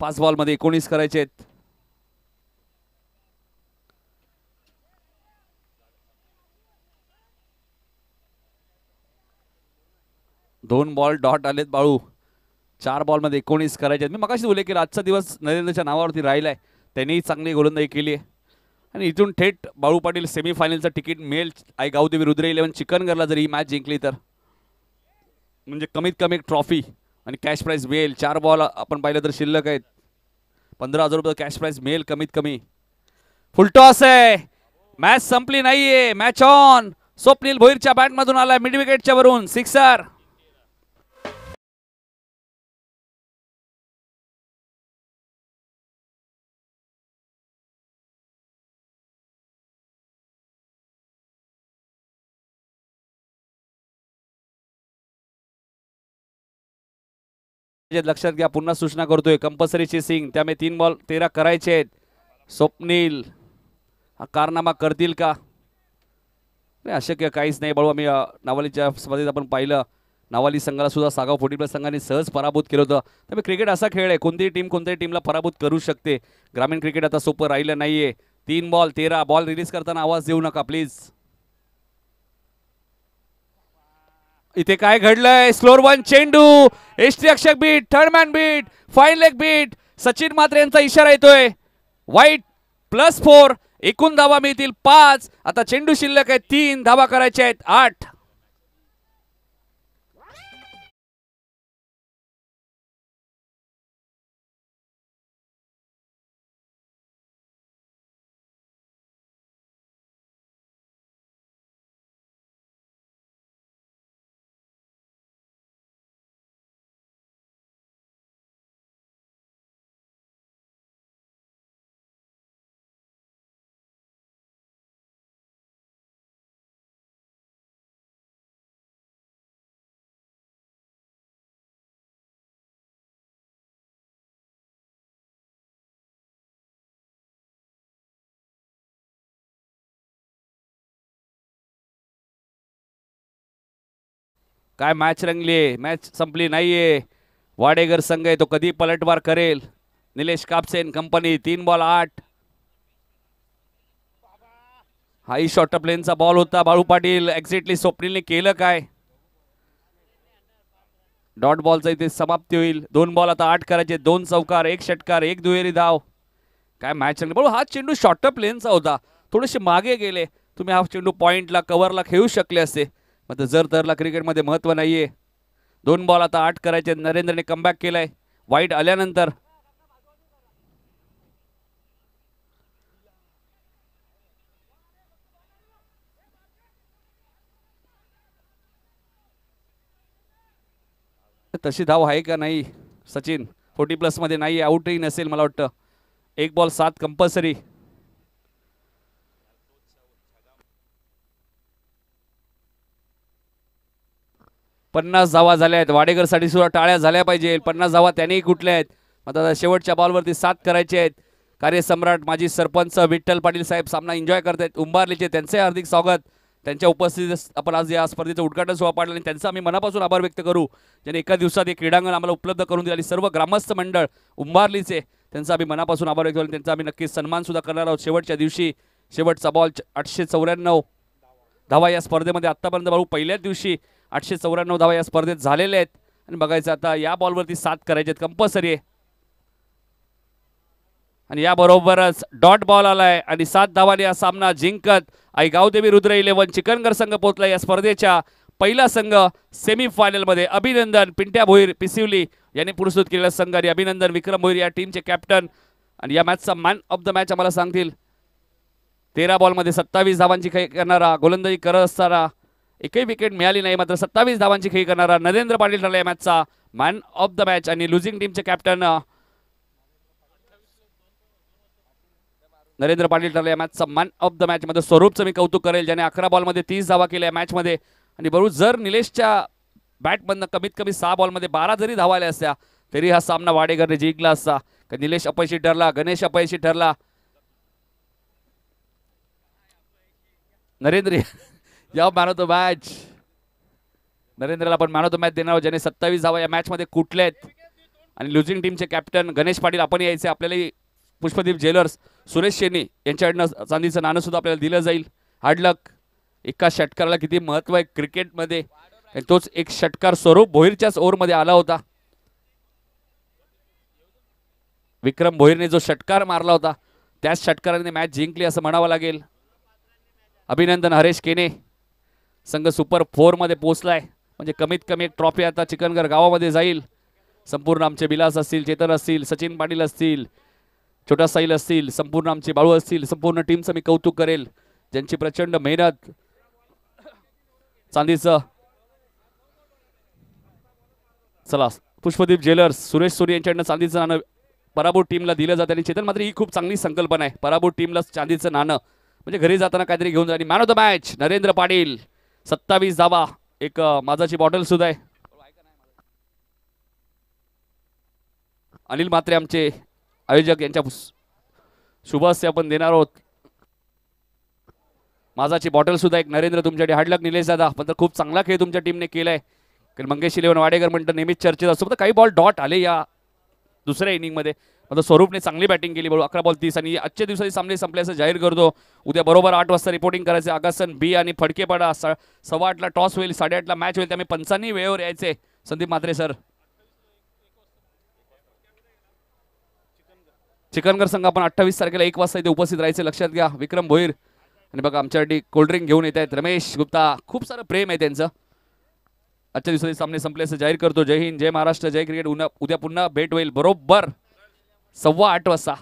5 बॉलमध्ये 19 करायचे आहेत. दोन बॉल डॉट आलेत बाळू. 4 बॉलमध्ये 19 करायचे आहेत. मी मगाशी बोलले की आजचा दिवस नरेंद्रच्या नावावरती राहिला आहे. त्यांनीही चांगली गोलंदाजी केली आहे. आणि इथून थेट बाळू पाटील सेमीफायनलचं तिकीट मिळेल. आई गावदेवी रुद्र 11 चिकनगरला जर ही मॅच जिंकली तर म्हणजे कमीत कमी एक ट्रॉफी आणि कॅश प्राईज मिळेल. 4 बॉल आपण पाहिलं तर शिल्लक आहेत. 15,000 रुपये कॅश प्राईज मिळेल कमीत कमी. फुलटॉस आहे. मॅच संपली नाहीये. Match on. स्वप्नील भोईरच्या बॅटमधून आला मिड विकेटच्या वरून सिक्सर. लक्षात घ्या पुन्हा सूचना करतोय कंपल्सरी चेसिंग त्यामुळे 3 बॉल 13 करायचे आहेत. स्वप्नील हा कारनामा करतील का अशक्य काहीच नाही. बळू आम्ही नावालीच्या स्पर्धेत आपण पाहिलं नावाली संघाला सुद्धा सागाव 40+ संघाने सहज पराभूत केलं होतं. त्यामुळे क्रिकेट असा खेळ आहे कोणतीही टीम कोणत्याही टीमला पराभूत करू शकते. ग्रामीण क्रिकेट आता सोपं राहिलं नाहीये. 3 बॉल 13 बॉल रिलीज करताना आवाज देऊ नका प्लीज. इथे काय घडलंय स्लोअर 1 चेंडू यष्टिरक्षक beat third man beat fine leg beat. Sachin Mhatre यांचा इशारा येतोय. वाईट +4 एकूण धावा मिळतील 5. आता चेंडू शिल्लक आहे 3 धावा करायच्या आहेत 8. काय मॅच रंगली. मॅच संपली नाहीये. वाडेगर संघ आहे तो कधी पलटवार करेल. निलेश कापसेन कंपनी 3 बॉल 8. हाई शॉर्ट प्लेनचा बॉल होता. बाळू पाटील एक्झॅक्टली स्वप्नीलने केलं काय. डॉट बॉलचा इथे समाप्ती होईल. 2 बॉल आता 8 करायचे. 2 चौकार 1 षटकार 1 दुहेरी धाव. काय मॅच रंगली. बळू हा चेंडू शॉर्ट प्लेनचा होता. थोडेसे मागे गेले. तुम्ही हा चेंडू पॉइंटला कव्हरला खेळू शकले असते. मात्र जर तरला क्रिकेटमध्ये महत्त्व नाहीये. 2 बॉल आता 8 करायचे. नरेंद्रने कमबॅक केलाय वाईट आल्यानंतर. तशी धाव आहे का नाही. सचिन 40+ मध्ये नाही आउटही नसेल मला वाटतं. 1 बॉल 7 कंपल्सरी. पन्नास धावा झाल्या आहेत. वाडेकरसाठी सुद्धा टाळ्या झाल्या पाहिजे. 50 धावा त्यांनीही कुठल्या आहेत. आता शेवटच्या बॉलवरती 7 करायचे आहेत. कार्यसम्राट माजी सरपंच विठ्ठल पाटील साहेब सामना एन्जॉय करतायत. उंबारलीचे त्यांचे हार्दिक स्वागत. त्यांच्या उपस्थितीत आपण आज या स्पर्धेचं उद्घाटन सोहळा पाडला आणि त्यांचा आम्ही मनापासून आभार व्यक्त करू, ज्यांनी एका दिवसात हे क्रीडांगण आम्हाला उपलब्ध करून दिले आणि सर्व ग्रामस्थ मंडळ उंबारलीचे त्यांचा आम्ही मनापासून आभार व्यक्त करू. त्यांचा आम्ही नक्कीच सन्मान सुद्धा करणार आहोत. शेवटच्या दिवशी शेवटचा बॉल 894 धावा या स्पर्धेमध्ये आतापर्यंत बाळू पहिल्याच दिवशी 894 धावा या स्पर्धेत झालेल्या आहेत आणि बघायचं आता या बॉलवरती 7 करायचे आहेत, कंपल्सरी आहे. आणि याबरोबरच डॉट बॉल आलाय आणि 7 धावांनी हा सामना जिंकत आई गावदेवी रुद्र 11 चिकनगर संघ पोहोचला या स्पर्धेच्या पहिला संघ सेमीफायनल मध्ये. अभिनंदन पिंट्या भोईर पिसिवली यांनी पुरस्कृत केलेला संघ आणि अभिनंदन विक्रम भोईर या टीमचे कॅप्टन. आणि या मॅचचा मॅन ऑफ द मॅच आम्हाला सांगतील 13 बॉलमध्ये 27 धावांची खेळी करणारा, गोलंदाजी करत असताना एकही विकेट मिळाली नाही, मात्र 27 धावांची खेळी करणारा नरेंद्र पाटील ठरला या मॅचचा मॅन ऑफ द मॅच. आणि लुझिंग टीमचे कॅप्टन नरेंद्र पाटील ठरला या मॅचचा मॅन ऑफ द मॅच मध्ये. स्वरूपचं मी कौतुक करेल, ज्याने 11 बॉलमध्ये 30 धावा केल्या मॅच मध्ये. आणि बरोबर जर निलेशच्या बॅटमधनं कमीत कमी 6 बॉलमध्ये 12 जरी धावा आल्या असत्या तरी हा सामना वाडेकरने जिंकला असता. निलेश अपयशी ठरला, गणेश अपयशी ठरला, नरेंद्र या मॅन ऑफ द मॅच. नरेंद्रला पण मॅन ऑफ द मॅच देणार आहोत, ज्याने 27 धावा या मॅच मध्ये कुठलेत. आणि लुझिंग टीमचे कॅप्टन गणेश पाटील आपण यायचे. आपल्याला पुष्पदीप ज्वेलर्स सुरेश शेनी यांच्याकडनं चांदीचं नाणं सुद्धा आपल्याला दिलं जाईल. हार्ड लक. एका षटकाराला किती महत्व आहे क्रिकेटमध्ये, तोच एक षटकार स्वरूप भोईरच्याच ओव्हरमध्ये आला होता. विक्रम भोईरने जो षटकार मारला होता त्याच षटकाराने मॅच जिंकली असं म्हणावं लागेल. अभिनंदन हरेश केने. संघ सुपर 4 मध्ये पोहोचलाय, म्हणजे कमीत कमी एक ट्रॉफी आता चिकनगर गावामध्ये जाईल. संपूर्ण आमचे विलास असतील, चेतन असतील, सचिन पाटील असतील, छोटा साईल असतील, संपूर्ण आमचे बाळू असतील, संपूर्ण टीमचं मी कौतुक करेल, ज्यांची प्रचंड मेहनत. चांदीचं चला पुष्पदीप ज्वेलर्स सुरेश सोनी यांच्याकडनं चांदीचं नाणं पराभूत टीमला दिलं जातं. आणि चेतन मात्र ही खूप चांगली संकल्पना आहे, पराभूत टीमला चांदीचं नाणं म्हणजे घरी जाताना काहीतरी घेऊन जा. आणि man of the match Narendra Patil 27 धावा, एक माझाची बॉटल सुद्धा आहे. अनिल मात्रे आमचे आयोजक यांच्या शुभ हस्ते आपण देणार आहोत माझाची बॉटल सुद्धा एक. नरेंद्र तुमच्याकडे हार्डलक निलेश दादा, पण खूप चांगला खेळ तुमच्या टीमने केलाय. कारण मंगेश 11 वाडेकर म्हणतं नेहमीच चर्चेत असतो, काही बॉल डॉट आले या दुसऱ्या इनिंगमध्ये. आता स्वरूपने चांगली बॅटिंग केली, बरोबर 11 बॉल 30. आणि आजच्या दिवसाची सामने संपल्याचं जाहीर करतो. उद्या बरोबर 8 वाजता रिपोर्टिंग करायचं. आगासन बी आणि फडकेपाडा 8:15 टॉस होईल, 8:30 मॅच होईल, त्यामुळे पंचांनी वेळेवर यायचे. संदीप म्हात्रे सर. चिकनगर संघ आपण 28 तारखेला 1 वाजता इथे उपस्थित राहायचे, लक्षात घ्या. विक्रम भोईर आणि बघा आमच्यासाठी कोल्ड्रिंक घेऊन येत आहेत रमेश गुप्ता, खूप सारं प्रेम आहे त्यांचं. आजच्या दिवसाचे सामने संपल्याचं जाहीर करतो. जय हिंद, जय महाराष्ट्र, जय क्रिकेट. उद्या पुन्हा भेट होईल बरोबर 8:15 वाजता.